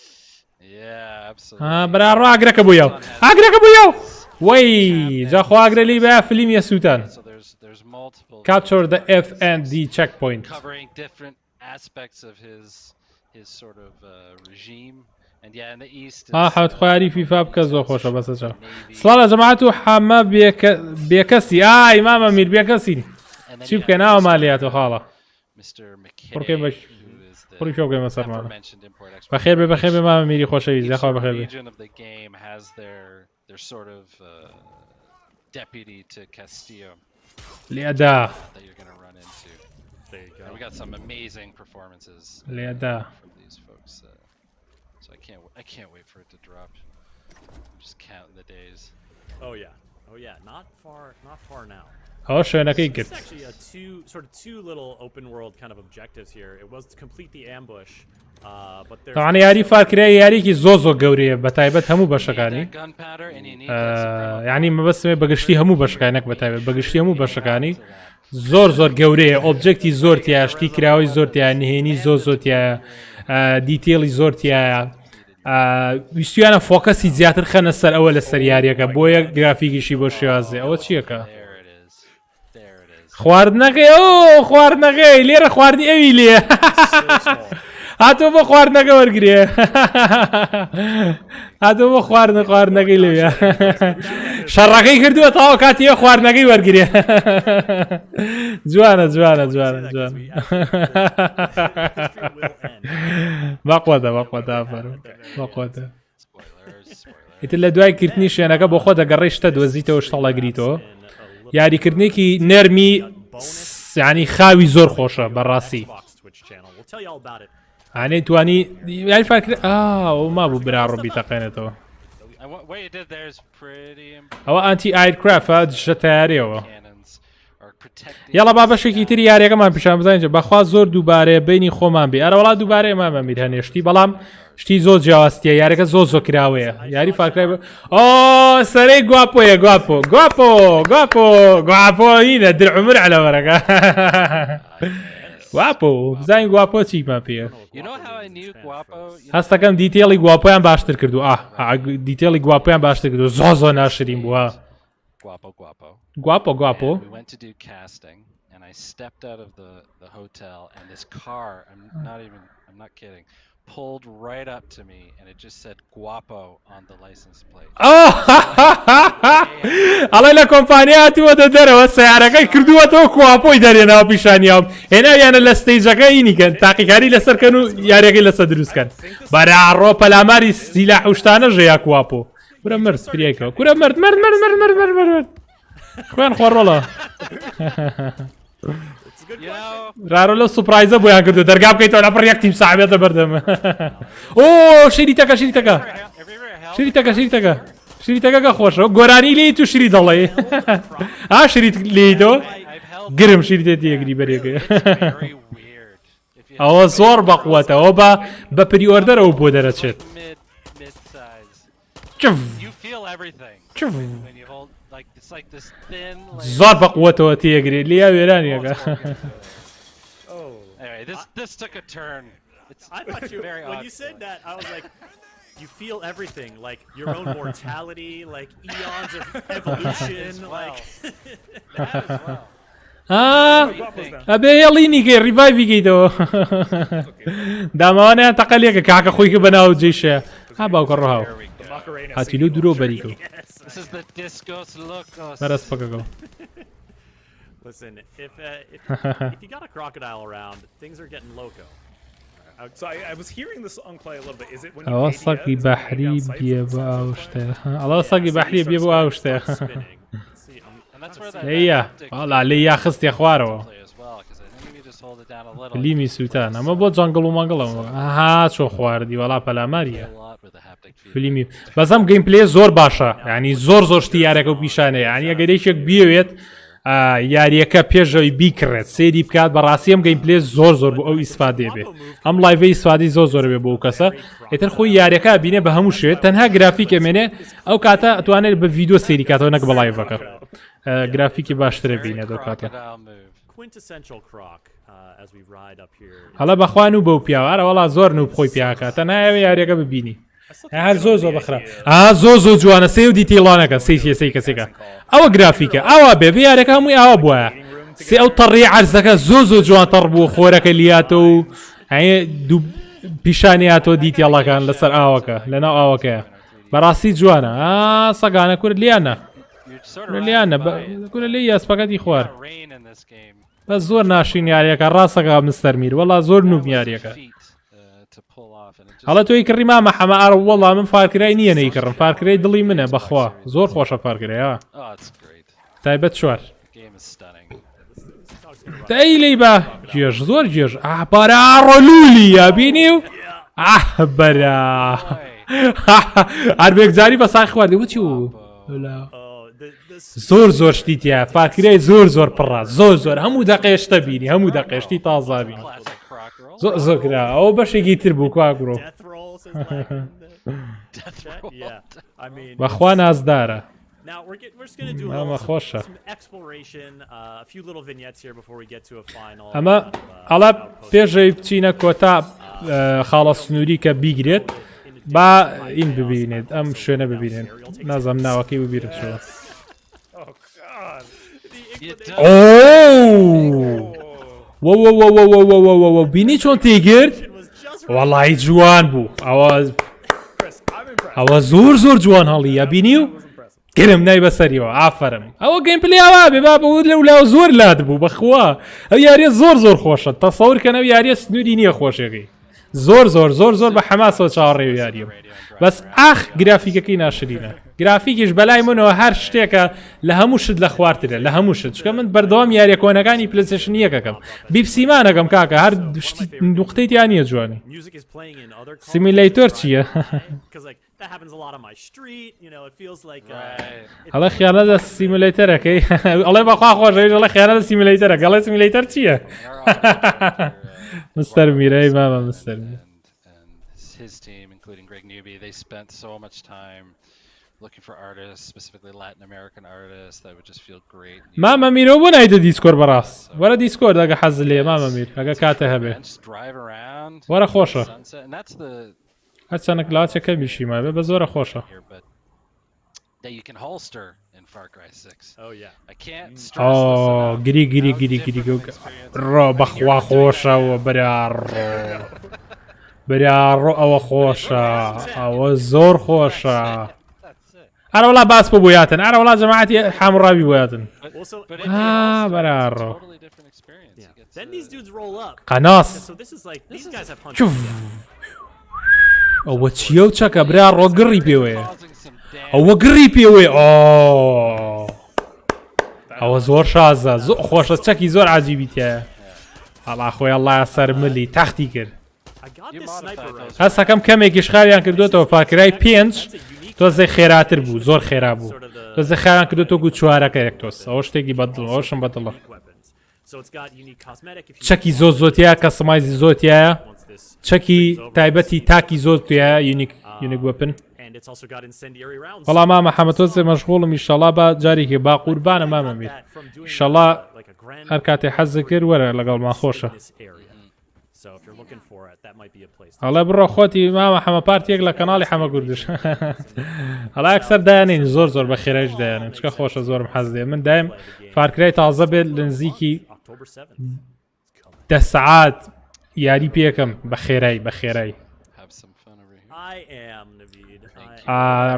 Yeah, absolutely. برا ڕۆ ئاگرەکە بوویەوە ئاگرەکە بوویەوە وەی جاخۆ ئاگرە لی بە فلیمیە سووتان So there's multiple Capture the F&D checkpoint covering different aspects of his sort of regime. And yeah, in the east. حەوت خواری فیفا بکە زۆر خۆشە بەسەچە سڵا جەماعەت و حەمە بێکەسی ئای مامە میر بێکەسین چی بکە ناوە مالیاتۆ خاڵە Mr. پڕکەی McKay, بەش who is the پڕی شۆ بگەمە سەرمانە aforementioned import export. بەخێر بێ بەخێر بێ مامە میری خۆشەویست Each یاخوا sort of بەخێر بێ region of the game has their sort of deputy to Castillo لێدا that you're going to run into. There you And we go. got some amazing performances لێدا from these folks. So I can't wait for it to drop. I'm just counting the days. Oh yeah, not far now. ئەوە شوێنەکەی This کرد is actually two little open world kind of objectives here. It was to complete the ambush, but there's تەوانە یاری فارکرای یاریکی زۆ گەورەیە بە تایبەت هەموو بەشەکانی That gunpowder and you need that supreme ینی مەبەستمێ بەگشتی هەموو بەشەکانێک بە تایبەت بەگشتی هەموو بەشەکانی زۆر گەورەیە ئۆبجێکتی زۆر تایە شتی کراوەی زۆر تایە نهێنی زۆر تایە دیتێڵی زۆر تایە ویستیانە فۆکەسی زیاتر خەنە سەر ئەوە لە سەر یاریەکە بۆیە گرافیکیشی بۆ شێوازێ ئەوە چیەکە There it is. خواردنەکەی ئەو خواردنەکەی لێرە خواردنی ئەوی لێ هاتۆ بۆ خواردنەکە وەرگێ هاتۆ بۆ خواردنەکەی لەوێ شەڕەکەی کردووە تاوە کاتیە خواردنەکەی وەرگێ جوانە باقواتە ئیتر لە دوای کردنی شوێنەکە بۆ خۆ دەگەڕێی شتە دۆزیتەوە شتەڵەگریتەوە یاریکردنێکی نەرمی ینی خاوی زۆر خۆشە بەڕاستی ئانەی توانی یاری فارکرد ئەو مابوو برا ڕۆبی تەقێنێتەوە And what you did there is pretty ئەوە ئانتی ئایرکرافە دژە تیارەوە cannons are protecting. یاڵە با بەشێکی تری یاریەکەمان پیشان بزانین بەخوا زۆر دووبارەیە بینی خۆمان بێ ئەرەوەڵا دووبارەیە مامە میر هەنێشتی بەڵام شتی زۆر جیاوازتیە یاریەکە زۆر کراوەیە یاری فارکرای ئۆ سەرەی گواپۆیە گواپۆینە درعمر عەلەوەرەکە گواپۆ بزانین گواپۆ چیمان پێ You know how I knew Guapo? هەستەکەم دیتێڵی گواپۆیان باشتر کردو دیتێڵی گواپۆیان باشتر کردو زۆ ناشرین بووە گواپۆ We went to do casting, and I stepped out of the hotel, and this car, I'm not kidding, pulled right up to me, and it just said Guapo on the license plate. ئەڵێ لە کۆمپانیاتیوەتە دەرەوە سیارەکەی کردووەتەوە گواپۆی دەرێنەوە پیشانیاوم هێناویانە لە ستەیجەکە ئینیکەن تاقیکاری لەسەرکەن و یاریەکەی لەسەر دروستکەن بەراڕۆ پەلاماری سیلاح وشتانە ژەیە گواپۆ کورە مرد فریەکەوە کورە مرد خوێن خۆڕۆڵە ڕارۆ لە سوپرایزە بۆیان کردو دەرگا بکەیتەوە لە پڕ یەک تیم ساحبێتە بەردەم ئۆ شەریتەکە شریتەکە خۆشەوە گۆرانی لێی تو شری دەڵێ ئا شریت لێیدۆ گرم شریتە تێگری بەرێگە ئەوە زۆر بەقوەتەوە بە پریۆردەرەوە بۆ دەرەچێت زۆر بەقوەتەوە تێگرێت لیا وێرانیەکە This took a turn. I thought you, when you said that, I was like, you feel everything, like your own mortality, like eons of evolution, like. ئەبێ هێڵینیکە ڕیڤایڤیگەیتەوە داماوانیان تەقەلێکە کاکە خۆیکە بەناو جێشە ها باوکە ڕۆهاو هاتی لەو دوورۆ بەریکەوە بەرەس پەکەکەەوە Listen, if you got a crocodile around, things are getting loco. So I was hearing this on play a little bit. Is it when you ئەوە سەگی بەحری بێ بۆ ئەو شتەیە ئەڵە سەگی بەحری بێ بۆ ئەو شتەیە هەیە ئاڵا لێ یا خستێ خوارەوە لیمی سووتان ئەمە بۆ جەنگڵ و مەنگڵەوە ها چۆ خواردی وەڵا پەلاماریە فیلمی بەزەم گەیمپلەی زۆر باشە ینی زۆر شتی یارەکە و پیشانەیە ینی ئەگەرێکێک بیەوێت یاریەکە پێشەوەی بیکڕێت سێری بکات بەڕاستی ئەم گەیمپلەی زۆر بۆ ئەو ئیسفادێ بێ ئەم لایڤەی ئیسفادی زۆر بێ بۆ ئەو کەسە ئێتر خۆی یاریەکە بینێ بە هەموو شوێت تەنها گرافیک ئەمێنێ ئەو کاتە ئەتوانێت بە ڤیدیۆ سێری کاتەوە نەک بە لایڤەکە گرافیکی باشترە بینێ دەو کاتە هەڵە بەخوان و بەو پیاوارە وەڵا زۆر و بخۆی پیاکە تەنها ئەوێ یاریەکە ببینی هەر زۆر بەخرا زۆر جوانە سێ و دیتیڵانەکە سی کەسێکە ئەوە گرافیکە ئەوە بێ یارەکە هەمووی ئاوا بووە سێ ئەو تەڕی عەرزەکە زۆر جوان تەڕ بوو خۆرەکە لیاتە و دوو پیشانیاتۆ دیتیڵەکان لەسەر ئاوەکە لەناو ئاوەکەیە بەڕاستی جوانە سەگانە کورد لیانە لی یاسپەکەتی خوار بە زۆر ناشین یاریەکە ڕاستەکە مستەرمیر وەڵا زۆر نوب یاریەکە هەڵە تۆی کڕی مامە حەمە ئەڕ وەڵا من فارکرای نییە نەیکڕم فارکرای دڵی منە بەخوا زۆر خۆشە فارکرایە تایبەت چوار دەی لی بە جێژ زۆر جێژ بەرا ڕۆلولی یابینی و بەرا هەربێکجاری بە ساخی خواردی وچی و زۆر شتی تیا فارکرای زۆر پڕە زۆر هەموو دەقێشتە بینی هەموو دەقێشتی تازا بینی زۆر کرا ئەوە بەشێکی تر بوو کواگرۆ بەخوا نازدارە ئەمە خۆشە ئەمە ئەڵە پێشەوەی بچینە کۆتا خاڵە سنووری کە بیگرێت با ئین ببینێت ئەم شوێنە ببینێن نازەم ناوەکەی ببیرم شوە بینی چۆن تێگرت وەڵی جوان بوو ئەوە زۆر جوان هەڵی بینی و گرم نای بەسەریەوە ئافرم ئەوە گەیمپلەیەوە بێ با بەوت لەولاو زۆر لات بوو بەخوا ئەو یاریە زۆر خۆشە تەسەورکەنەوە یاریە سنووری نییە خۆشێکی زۆر بە حەماسەوە چاوەڕێ و یاریە بەس گرافیکەکەی ناشرینە گرافیکیش بەلای منەوە هەر شتێکە لە هەموو شت لە خوارترە لە هەموو شت چکە من بەردەوام یاریە کۆنەکانی پلەیستێشن یەکەکەم بیپسیمانەکەم کاکە هەر نوقتەی تیان نییە جوانی سیمیلیتۆر چییە؟ هەڵە خیانە لە سیمیلیتەرەکەی ئەڵێ بەخوا خۆشەویست ئەڵێ خیانە لە سیمیلیتەرەکە ئەڵێ سیمیلیتەر چییە؟ مستەر میرەی مامە مستەر looking for artists, specifically Latin American artists that would just feel great. مامە میرۆ بۆ نایدە دیسکۆر بەڕاست وەرە دیسکۆر دەگە حەز لێ مامە میر ئەگە کاتە هەبێ وەرە خۆشە هەرچەنە کلاچەکە میشیمە بێ بە زۆرە خۆشە گری ڕۆ بەخوا خۆشەوە برا ڕۆ ئەوە خۆشە ئەوە زۆر خۆشە ئەرە وڵا باس بۆ بۆیاتن ئەرە وڵا جەماعەتی حامڕاوی بۆیاتن بەراڕۆ قەناس ئەوە چیە و چەکە برا ڕۆ گڕی پێوەیە ئەوە گڕی پێوەیە ئەوە زۆر شازە زۆر خۆشە چەکی زۆر عجیبی تایە هەڵا خۆی ئەڵڵایە سەر ملی تەختی کرد هەستەکەم کەمێکی شخاویان کردوێتەوە فاکرای 5 تۆزێ خێراتر بوو زۆر خێرا بوو تۆزێ خیان کردو تۆ گوت چوارەکە یەکتۆس ئەوە شتێکی بەدڵ ئەوشم بەدڵە چەکی زۆ زۆتیە کەسمایزی زۆتیایە چەکی تایبەتی تاکی زۆر توایە یونیک وەپن بەڵام مامە حەمەتۆزێ مەشغوڵم ئیشەڵا بە جارێکی با قوربانە مامە بێت ئیشەڵا هەر کاتێ حەزە کرد وەرە لەگەڵمان خۆشە هەڵێ بڕۆ خۆتی مامە حەمە پارتیەک لە کەناڵی حەمەکوردش هەڵا ئەکسەر دایانین زۆر زۆر بە خێرایش دایانن چکە خۆشە زۆرم حەز دێ من دایم فارکرای تازە بێت لە نزیکی 10 سەعات یاری پێکەم بە خێرای بە خێرای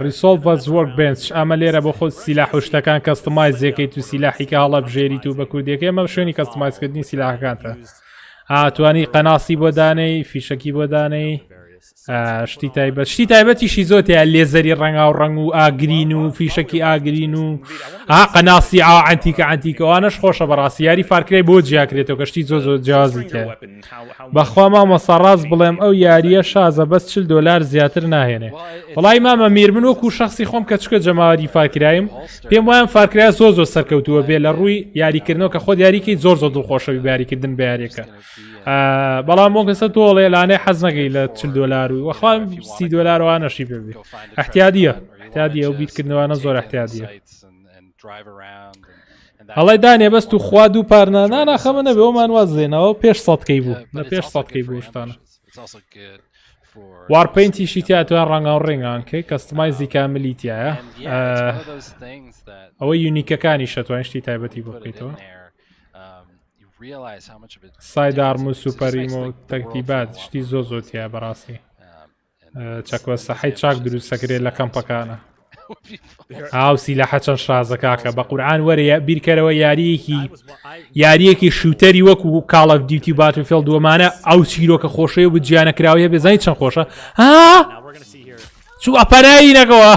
ریسۆڵڤەز وەرکبێنچ ئەمە لێرە بۆ خۆت سیلاح و شتەکان کەستمایزێکەی تو سیلاحیکە هەڵە بژێریت و بە کوردیەکە ئەمە شوێنی کەستمایزکردنی سیلاحەکانتە توانی قەناسی بۆ دانەی فیشەکی بۆ دانەی شتی تایبەتیشی زۆتیە لێزەری ڕەنگا و ڕنگ و ئاگرین و فیشەکی ئاگرین و قەناسی ئەوانەش خۆشە بەڕاستی یاری فارکرای بۆ جیاکرێتەوە کەشتی زۆ زۆر جیازی تێ بەخوا مامەسە ڕاست بڵێم ئەو یاریە شازە بەس $40 زیاتر ناهێنێ وڵی مامە میر من وەکو شخصی خۆم کە چکە جەماوەری فارکرایم پێم وایە فارکرای زۆر سەرکەوتووە بێ لە ڕووی یاریکردنەوە کە خۆت یاریکەی زۆر دڵخۆشەوی یاریکردن بە یاریەکە بەڵام بۆ کەسە تۆڵێ لانەی حەز نەگەی لە $40 و وەخوام $30 وانەشی پێبێ احتیادیە ئەو بیرکردنەوەوانە زۆر احتیادیە هەڵی دانێ بەست و خوا دوو پارنانە ناخەمە نەبێ ئەومان وازێنەوە پێش سەدکەی بوو لە پێش سەدکەی بوو شتانە وارپەینتیشی تیا توان ڕەنگا و ڕێنگانکەی کەستمایزی کاملی تایە ئەوە یونیکەکانی شەتوان شتی تایبەتی بۆ بکەیتەوە سایدارم و سوپەریم و تەکتیبات شتی زۆ زۆتیە بەڕاستی چەکوە سەحەی چاک دروستەکرێت لە کەمپەکانە ئاو سیلاحە چەند شازەکاکە بە قورعان وەرە بیرکەرەوە یاریەکی شوتەری وەکو کاڵ ئۆف دیوتی باتلفیلد دووەمانە ئەو چیرۆکە خۆشەیە و جیانە کراویە بێزانی چەند خۆشە چوو ئەپەرایی نەکەوە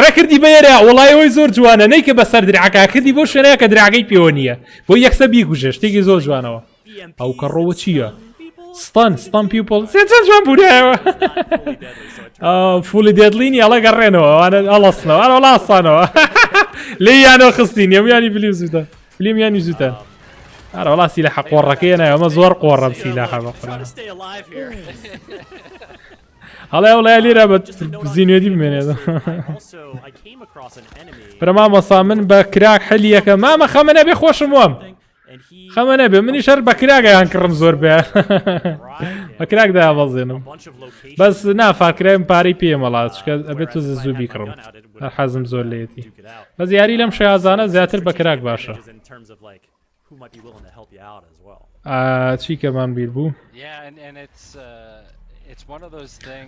ڕێکردی بەێرە وڵای ئەوەی زۆر جوانە نەیکە بەسەر درعکە کردی بۆ شوێنەیە کە دراگەی پێوە نییە بۆ یەکسە بیگوژە شتێکی زۆر جوانەوە ئەو کەڕۆوە چییە؟ ستان پیپڵ چەند جوان بوونەوە فولی دێدلینی ئەڵە گەڕێنەوە ئەڵەستنەوە وڵاستانەوە لێیانەوە خستین یەمیانی فیلم زووتە فیلمیانی زووتە ئارە وڵا سیلاحە قۆڕەکەی نایە ئەمە زۆر قۆڕە سیلاحە بەخۆرە هەڵێ وڵای لێرە بە زیینێتی بمێنێت برەما مەسا من بە کراک حەلی یەکە مامە خەمە نەبێ خۆشم وەم خەمە نەبێ منی شەر بە کراگەیان کڕم زۆر بێ بە کراکدا بەڵزێنم بەس نافاکرایم پارەی پێمەڵات چکە ئەبێت تو زوو بیکڕم هەر حەزم زۆر لێتی بەس یاری لەم شێازانە زیاتر بە کراک باشە چی کەمان بیر بوو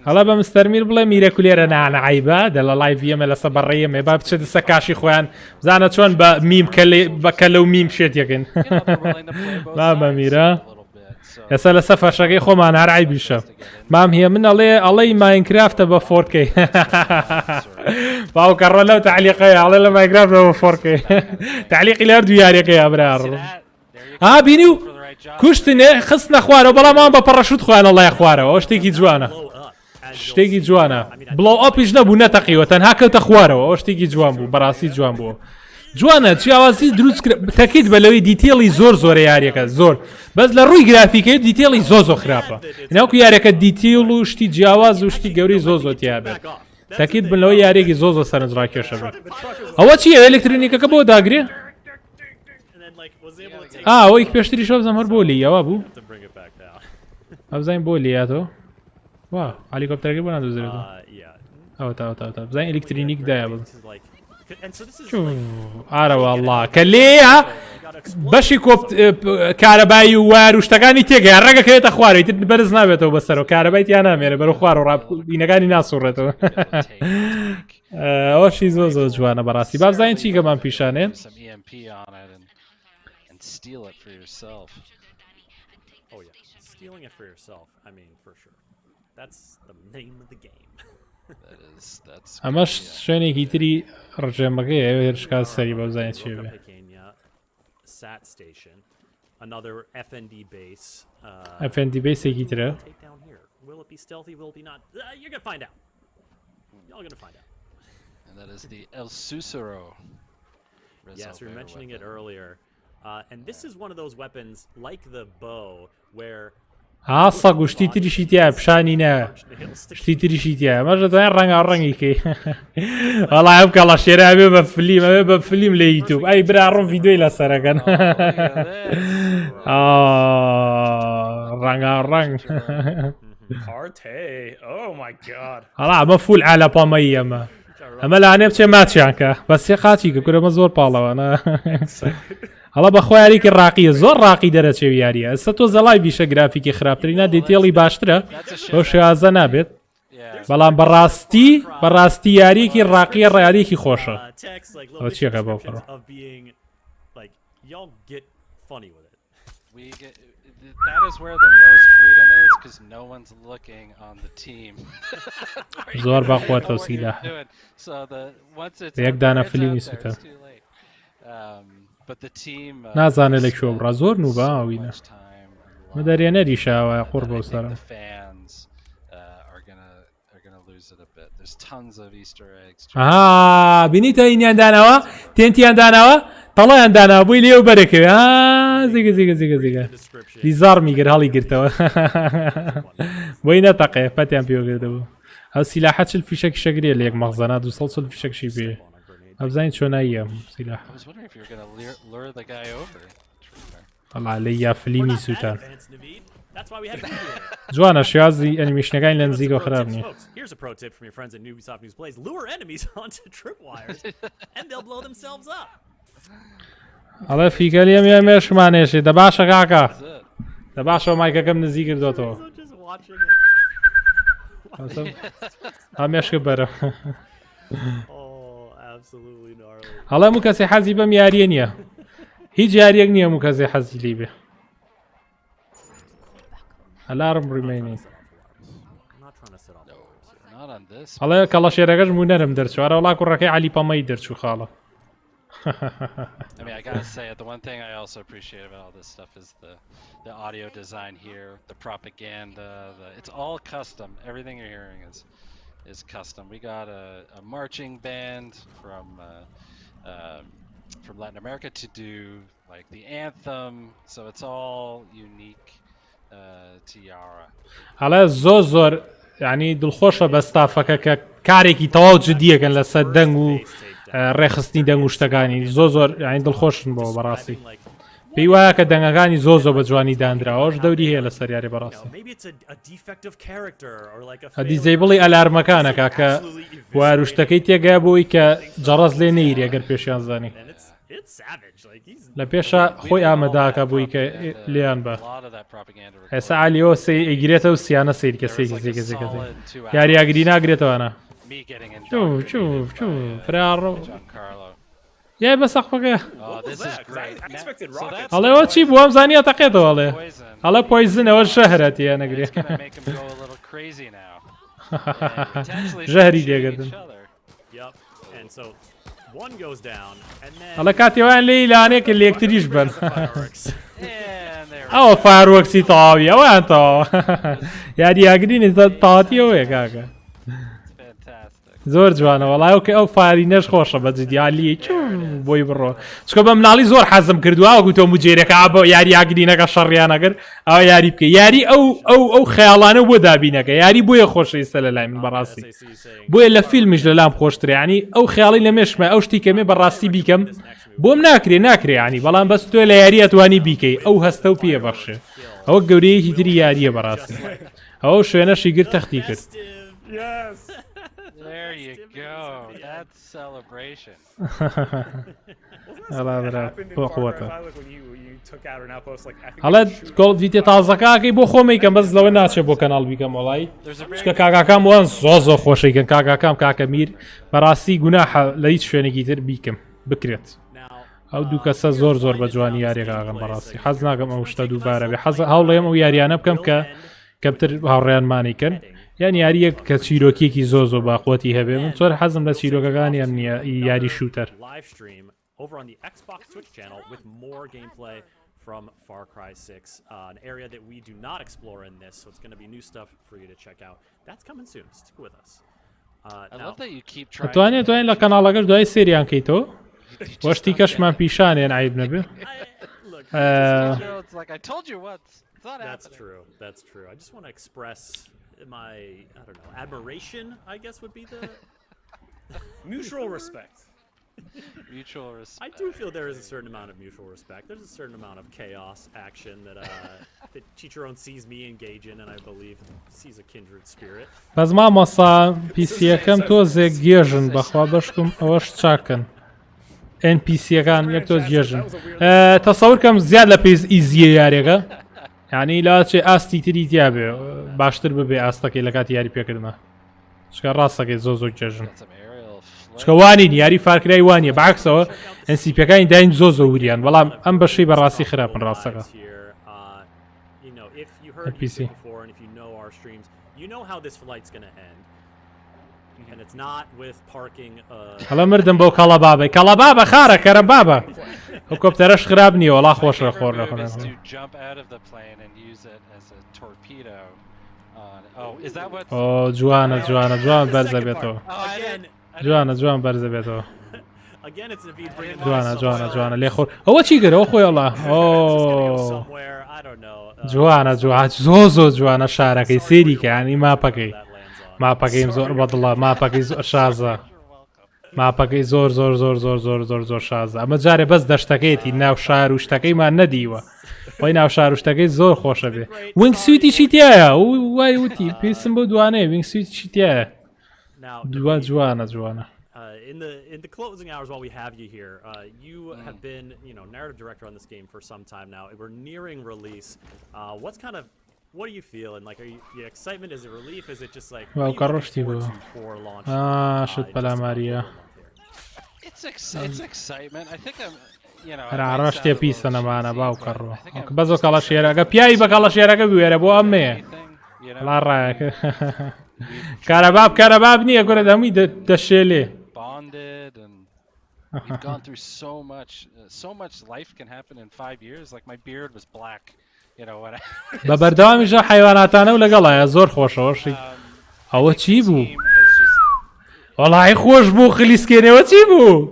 هەڵە بە مستەرمیر بڵێ میرەکولێرە نانەعیبە دەڵە لایڤیەمە لەسە بەڕێیەمێ با بچێت دەسە کاشی خۆیان بزانە چۆن بە میم بەکە لەو میم شێت یەکەن با بە میرە ئێستا لەسە فەشەکەی خۆمان هەر عیبیشە مام هیە من ئەڵێی ماینکرافتە بە 4K باوکەڕە لەو تعلیقەیە ئەڵێ لە ماینکرافتە بە 4K تعلیقی لە هەردوو یاریەکەی ئابراڕ بینی و کوشتنێ خستنە خوارەوە بەڵام بە پەڕەشوت خۆیان ئەڵای خوارەوە شتێکی جوانە شتێکی جوانە بڵاو ئەپیش نەبوو نەتەقیوە تەنها کەوتە خوارەوە ئەو شتێکی جوان بوو بەڕاستی جوان بووە جوانە چیاوازی دروست تەکیت بە لەوەی دیتێڵی زۆر یاریەکە زۆر بەس لە ڕووی گرافیکەی دیتێڵی زۆ خراپە ناوکو یاریەکە دیتیڵ و شتی جیاواز و شتی گەوری زۆ تیا بێت تەکیت بن لەوەی یارێکی زۆ سەرنجڕاکێشە بێت ئەوە چیە ئەلکترۆنیکەکە بۆ داگرێ ئەوەی پێشتری شۆ بزەم هەر بۆ لیەوە بوو ئەبزانین بۆ لیاتەوە وا هەلیکۆپتەرەکەی بۆ نادۆزرێتەوە ئەوە تا بزانین ئەلکترۆنیک دایە بڵ ئارەوە ئەڵڵا کە لێیە بەشی کارەبایی و وار و شتەکانی تێگەیە ڕێگەکەوێتە خوارەوەی تر بەرز نابێتەوە بەسەرەوە کارەبایت یان نامێنێ بەرەو خوار و ڕابینەکانی ناسوڕێتەوە ئەوەشی زۆر جوانە بەڕاستی با بزانین چی گەمان پیشانێ steal it for yourself. Oh yeah, stealing it for yourself. I mean, for sure. That's the name of the game. That's. ئەمەش شوێنێکی تری ڕژێمەکەی هێرشکا سەری بە بزانێت چی بێ. Sat station. Another FND base. FND base ێکی ترە. Take down here. Will it be stealthy? Will it be not? You're gonna find out. Y'all gonna find out. And that is the El Susuro. Yes, we were mentioning it earlier. And this is one of those weapons, like the bow, where سەگ و شتی تریشی تایە پیشانی نایە شتی تریشی تایە مەژە دەیان ڕەنگاڕەنگیکەی وەڵای ئەم کەڵەشێرە ئەبێ بە فیلم ئەبێ بە فیلم لە یوتیوب ئەی برا ڕۆم ڤیدیۆی لەسەرەکەن ڕەنگاڕەنگ هەڵا ئەمە فول ئالەپەمەیی ئەمە لانێ بچێ ماچیانکە بە سێ قاچی کە کورەمە زۆر پاڵەوەنە هەڵە بەخۆ یاریکی ڕاقیە زۆر ڕاقی دەرەچێ یاریە ئەستا تۆ زەڵای بیشە گرافیکی خراپترینە دیتێڵی باشترە بەو شێوازە نابێت بەڵام بەڕاستی یاریەکی ڕاقیە ڕیاریەکی خۆشە ئەوە چیەکە بەو کڕۆ That is where the most freedom is, because no one's looking on the team. زۆر باخواتەوە سیلا یەک دانە فیلمی سوتە نازانێ لە کوێ بڕا زۆر نوبە ئاوینە مە دەرێنەری شاوایە قوڕ بەو سەرم ئاها بینیتە ئینیان داناوە تێنتیان داناوە تەڵەیان داناوە بووی لێو بەرەکەوێ زیگە زیگە زیگە زیگە دیزار میگر هەڵی گرتەوە بۆی نەتەقێ پەتیان پێوەگرتەوە ئەو سیلاحە چل فیشەکی شەگرێ لە یەک مەغزەنا 200 فیشەکشی پێ ئەبزانین چۆناییە سیلاح هەڵا لە یا فلیمی سووتان جوانە شێوازی ئەنیمیشنەکانی لە نزیکەوە خراپ نییە هەڵێ فیکەلی ئەم مێشمانێشێ دە باشە کاکە دە باشەوە مایکەکەم نزیک کردوتەوە هەمێشکە بەرە هەڵێ هەموو کەسێ حەزی بەم یاریە نییە هیچ یاریەک نییە هەموو کەسێ حەزی لی بێ هەلارم ڕیمەینی هەڵێ کەڵەشێرەکەش مونەرم دەرچوارە وڵا کوڕەکەی عەلیپەمەی دەرچوو خاڵە I mean, I gotta say, the one thing I also appreciate about all this stuff is the audio design here, the propaganda. It's all custom. Everything you're hearing is custom. We got a marching band from Latin America to do like the anthem, so it's all unique to Yara. هلا زۆر يعني دڵخۆشە بە ستافەکە کە کارێکی تەواو جدیەکەن لەسەر دەنگ و ڕێخستنی دەنگ و شتەکانی زۆر یعنی دڵخۆشن بۆ بەڕاستی پێی وایە کە دەنگەکانی زۆ بە جوانی دانراوەش دەوری هەیە لەسەر یاری بەڕاستی دیزەیبڵی ئەلارمەکانەکە کە واروشتەکەی تێگای بۆی کە جەڕەز لێ نەیری ئەگەر پێشیان زانی لە پێشە خۆی ئاماداکە بووی کە لێیان بە ئێستا عالیەوە ئەیگرێتە و سیانە سیرکە سێکە یاریاگری ناگرێتەوەە فراڕۆ یای بە سەقفەکە هەڵێەوە چی بووە ئەم زانیە تەقێتەوە هەڵێ هەڵە پۆیزنەوە شەهرەتیە نەگرێ ژەهری دێگردن هەڵە کاتێوان لێی لانێکە لێکتریش بن ئەوە فارۆکسی تەواوی ئەویان تەواوە یاریاگرینی تاواتیەوەیە کاکە زۆر جوانە وەڵایەوە کە ئەو فارینەش خۆشە بە جدیالیە بۆی بڕۆ چکە بە مناڵی زۆر حەزم کردووە گوتۆ مجێرەکە بۆ یاریاگرینەکە شەڕیانەگەر ئەوە یاری بکە یاری ئەو خەیاڵانە بۆ دابینەکە یاری بۆیە خۆشەویستە لە لای من بەڕاستی بۆیە لە فیلمیش لە لام خۆشترە ینی ئەو خەیاڵی لە مێشمە ئەو شتی کەمێ بەڕاستی بیکەم بۆم ناکرێ ینی بەڵام بەس تۆ لە یاری ئەتوانی بیکەی ئەو هەستە و پێ بەخشێ ئەوە گەورەیەکی تری یاریە بەڕاستی ئەو شوێنەشی گر تەختی کرد There you go. That's celebration. هەڵێ گۆڵ دیتێ تازەکەکەی بۆ خۆمەیکەم بەس لەوە ناچێت بۆ کەناڵ بیکەم وڵی چکە کاکاکام وان زۆر خۆشیکەن کاکاکام کاکە میر بەڕاستی گوناحە لە هیچ شوێنێکی تر بیکەم بکرێت ئەو دوو کەسە زۆر بە جوانی یاریێکاگەم بەڕاستی حەز ناگەم ئەو شتە دووبارە بێ حەز هەوڵێم ئەو یاریانە بکەم کە کەمتر هاوڕێیانمانیکەن یان یاریەک کە چیرۆکیەکی زۆ باقوەتی هەبێ من زۆر حەزم لە چیرۆکەکانی ئەم نییە یاری شوتەر from Far Cry 6, an area that we do not explore in this, so it's going to be new stuff for you to check out. That's coming soon. Stick with us. I love that you keep trying. دەتوانێت دوای لە کەناڵەکەش دوای سێریان کەیتەوە وەشتی کەشمان پیشانێن عیب نەبێ. Look, It's like I told you once. It's not that's happening. true. That's true. I just want to express my, I don't know, admiration, I guess would be the Mutual respect. Mutual respect. I do feel there is a certain amount of mutual respect. There's a certain amount of chaos action that that Chicharron sees me engage in, and I believe sees a kindred spirit. بەس مامۆستا پیسیەکەم تۆزێک گێژن بەخوا بەشکم ئەوەش چاکن NPCەکان یەک تۆ گێژن تەسەورکەم زیاد لە پێز ئیزیە یاریەکە یعنی لاچێ ئاستی تری تیا بێ باشتر ببێ ئاستەکەی لە کاتی یاری پێکردمە چکە ڕاستەکەی زۆ گێژن چکەوانین یاری فارکرای وانە بەعکسەوە NCPەکانی داین زۆ وریان بەڵام ئەم بەشەی بەڕاستی خراپن ڕاستەکە NPC هەڵە مردم بەو کەڵە بابە کەڵە بابە خارە کەرە بابە ئەو کۆپتەرەش خراپ نییە وەڵا خۆشە خۆر جوانە جوان بەرزە بێتەوە جوان بەرزە بێتەوە جوانە لێ خۆر ئەوە چی گەرەوە خۆی ئەڵا جوانە زۆ جوانە شارەکەی سێریکەیانی ماپەکەیم زۆر بەدڵە ماپەکەی زۆر شازە ماپەکەی زۆر شازە ئەمە جارێ بەس دەشتەکەیەتی ناو شار و شتەکەیمان نەدیوە وای ناو شار و شتەکەی زۆر خۆشە بێ وینگ سویتیشی تایە وای وتی پێسم بۆ دوانەیە وینگ سویتیشی تایە جوانە In the closing hours while we have you here, you have been, narrative director on this game for some time now. We're nearing release. What do you feel? And are you excitement? Is it relief? Is it just like well, for launch? Shit pala Maria. It's excitement. I think I'm عرشتي بيسنا معنا باو كرو بزو كلا شيراغا بياي بكلا شيراغا بيوره بو امي لا راك كرباب ني اقول دمي دشيلي bonded and we've gone through so much life can happen in 5 years. Like my beard was black, when I ببردوامي جا حيواناتانا ولا قلا زور خوشوشي هو چی بو والله خوش بو خلیسکێنەوە چی بو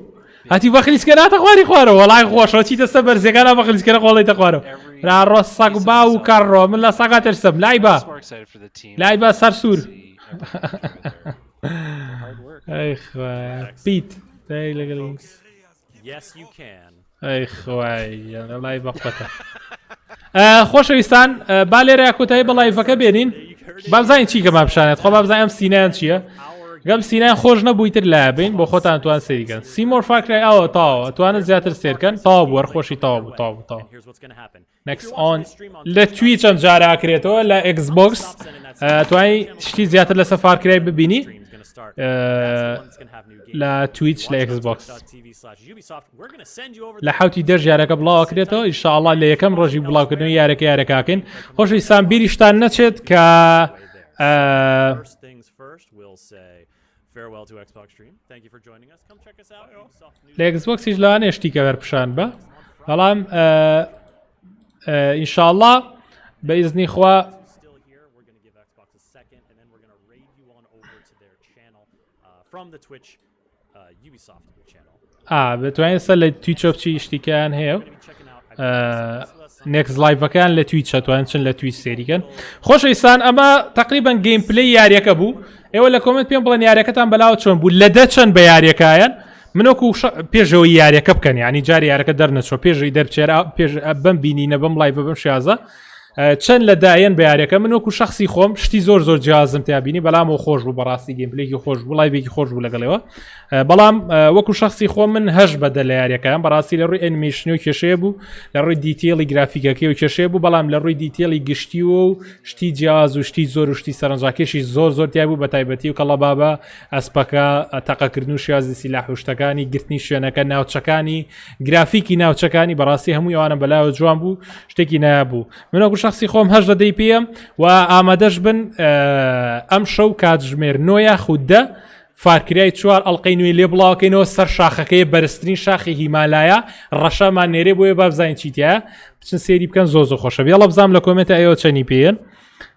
هاتی بە خلیسکێناتە خواری خوارەوە وڵای خۆشەوە چیتە سە بەرزەکانە بە خلیسکێنە خۆڵیتە خوارەوە را ڕۆ سەگ با و کەڕۆ من لە سەگا ترسم لای بە سەر سوور ئەی خوای پیت دای لەگەڵ ئەی خوای لای بەقەتە خۆشەویستان با لێرە کۆتایی بە لایڤەکە بێنین بابزانین چی کە مابشانێت خۆ بابزانین ئەم سینەیان چییە گەم سینەیان خۆش نەبوویتر لا بین بۆ خۆتان توان سەریکەن سیمۆر فاکرای ئەوە تاوە توانن زیاتر سێرکەن تاوا بوو وەرخۆشی تاوا بوو نەکس ئۆن لە تویچ ئەم جارە ئاکرێتەوە لە ئێکسبۆکس توانی شتی زیاتر لەسەر فارکرای ببینی لە تویچ لە ئێکسبۆکس لە حوتی دەژ یارەکە بڵاوکرێتەوە ئینشاءڵڵا لە یەکەم ڕۆژی بڵاوکردنەوەی یارەکەکەین خۆشەویستان بیریشتان نەچێت کە لە ئێکسبۆکسیش لەوانەیە شتیکە وەرپشان بە بەڵام ئینشاءڵڵا بە ئیزنی خوا بتوانین سەر لە تویچ بچی شتیکەیان هەیە نێکس لایڤەکان لە تویچ توانن چن لە تویچ سێریکەن خۆشەویستان ئەمە تقریبا گەیمپلەی یاریەکە بوو ئێوە لە کۆمنت پێم بڵێن یاریەکەتان بەلاوە چۆن بوو لە دەچەند بە یاریەکەیان منۆکو پێشەوەی یاریەکە بکەن ینی جاری یارەکە دەرنەچۆ پێشی دەرچێرا پێش بەم بینینە بەم لایڤە بەم شازە چەند لە دایەن بە یاریەکە من وەکو شخصی خۆم شتی زۆر جیازم تیابینی بەڵام و خۆش بوو بەڕاستی گەیمپلەیەکی خۆش بوو لایڤێکی خۆش بوو لەگەڵەوە بەڵام وەکو شخصی خۆم من هەش بەدە لە یاریەکەیان بەڕاستی لە ڕووی ئەنیمێشنی و کێشەیە بوو لە ڕووی دیتێڵی گرافیکەکەی و کێشەیە بوو بەڵام لە ڕووی دیتێڵی گشتی و شتی جیاز و شتی زۆر و شتی سەرنجاکێشی زۆر تیا بوو بە تایبەتی و کەڵە بابە ئەسپەکە تەقەکردن و شێوازی سیلاح و شتەکانی گرتنی شوێنەکە ناوچەکانی گرافیکی ناوچەکانی بەڕاستی هەمووی ئەوانە بەلاوە جوان بوو شتێکی نابوو من وەکو شخصی خۆم هەش دەدەی پێم و ئامادەش بن ئەم شەو کاتژمێر 9 خوددە فارکرای 4 ئەڵقەی نوێی لێ بڵاوکەینەوە سەر شاخەکەی بەرزترین شاخی هیمالایە ڕەشەمان نێرێ بۆیە با بزانین چیتە بچن سێری بکەن زۆ خۆشە بێڵە بزانام لە کۆمنتە ئەوە چەنی پێیان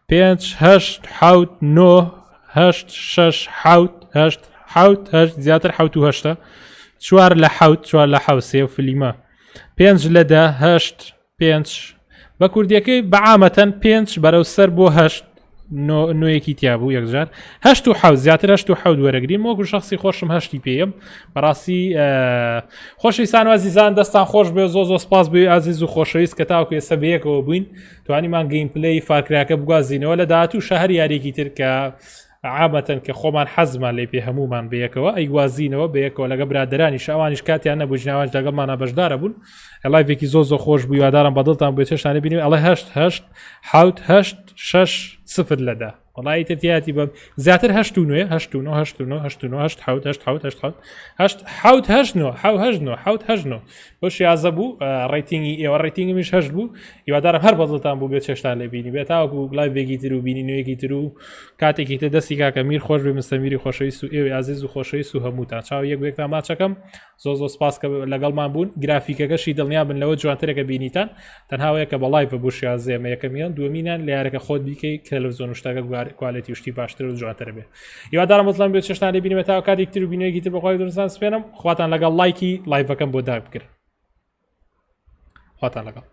5 8 7 9 8 6 7 هەشت حوت هەشت زیاتر حوت و هەشتە چوار لە حوت چوار لە حوسێ و فلیمە 5 لە دا هەشت 5 بە کوردیەکەی بەعامەتەن 5 بەرەو سەر بۆ هەشت نوێیەکی تیا بوو یەکجار هەشت و حوت زیاتر هەشت و حوت وەرەگرین وەکو شخصی خۆشم هەشتی پێم بەڕاستی خۆشەویستان و عزیزان دەستان خۆش بێ زۆ سپاس بێ ئازیز و خۆشەویست کە تاوەکو ئێستا بەیەکەوە بووین توانیمان گەیمپلەی فارکراکە بگوازینەوە لە داهاتوو شەهر یاریێکی تر کە عامەتەن کە خۆمان حەزمان لێ پێ هەمومان بەیەکەوە ئەیگوازینەوە بەیەکەوە لەگە برادرانی شەوانیش کاتیان نەبوو ژناوانش لەگەڵمانە بەشدارە بوون لایڤێکی زۆ خۆش بوو هیوادارم بەدڵتان بێت چێشتانە بینیم ئەڵێ هەشت هەشت حوت هەشت شەش سفر لەدا وڵی ترتیاتی بە زیاتر هەشت و نوێ هەشت و نۆ هەشت و نۆ هەشت و نۆ هەشت حوت هەشت حوت هەشت حوت هەشت حوت هەشت نۆ حو هەشت نۆ حوت هەشت نۆ بۆ شیازە بوو ڕێتینگی ئێوە ڕێتینگیش هەشت بوو هیوادارم هەر بەدڵتان بوو بێت چێشتان لێ بینی بێت تاوەکو لایڤێکی تر و بینی نوێیەکی تر و کاتێکی تر دەستی کاکە میر خۆش بێ مستەمیری خۆشەویست و ئێوەی عزیز و خۆشەویست و هەمووتان چاو یەک بێکتان ماچەکەم زۆ سپاس کە لەگەڵمان بوون گرافیکەکەشی دڵنیا بن لەوە جوانترێکە بینیتان تەنهاوەیە کە بە لایڤە بۆ شیازێمە یەکەمیان دووەمینان لە یارەکە خۆت بیکەی تەلەڤیزۆن و شتەکە کوالێتی شتی باشتر و جوانتر بێ هیوادارم بەزڵام بێت چێشتان لێ بینیمە تا کاتێک تر و بینوێکی تر بەخوای کوردستان سپێنم خواتان لەگەڵ لایکی لایڤەکەم بۆ داگ بکرد خواتان لەگەڵ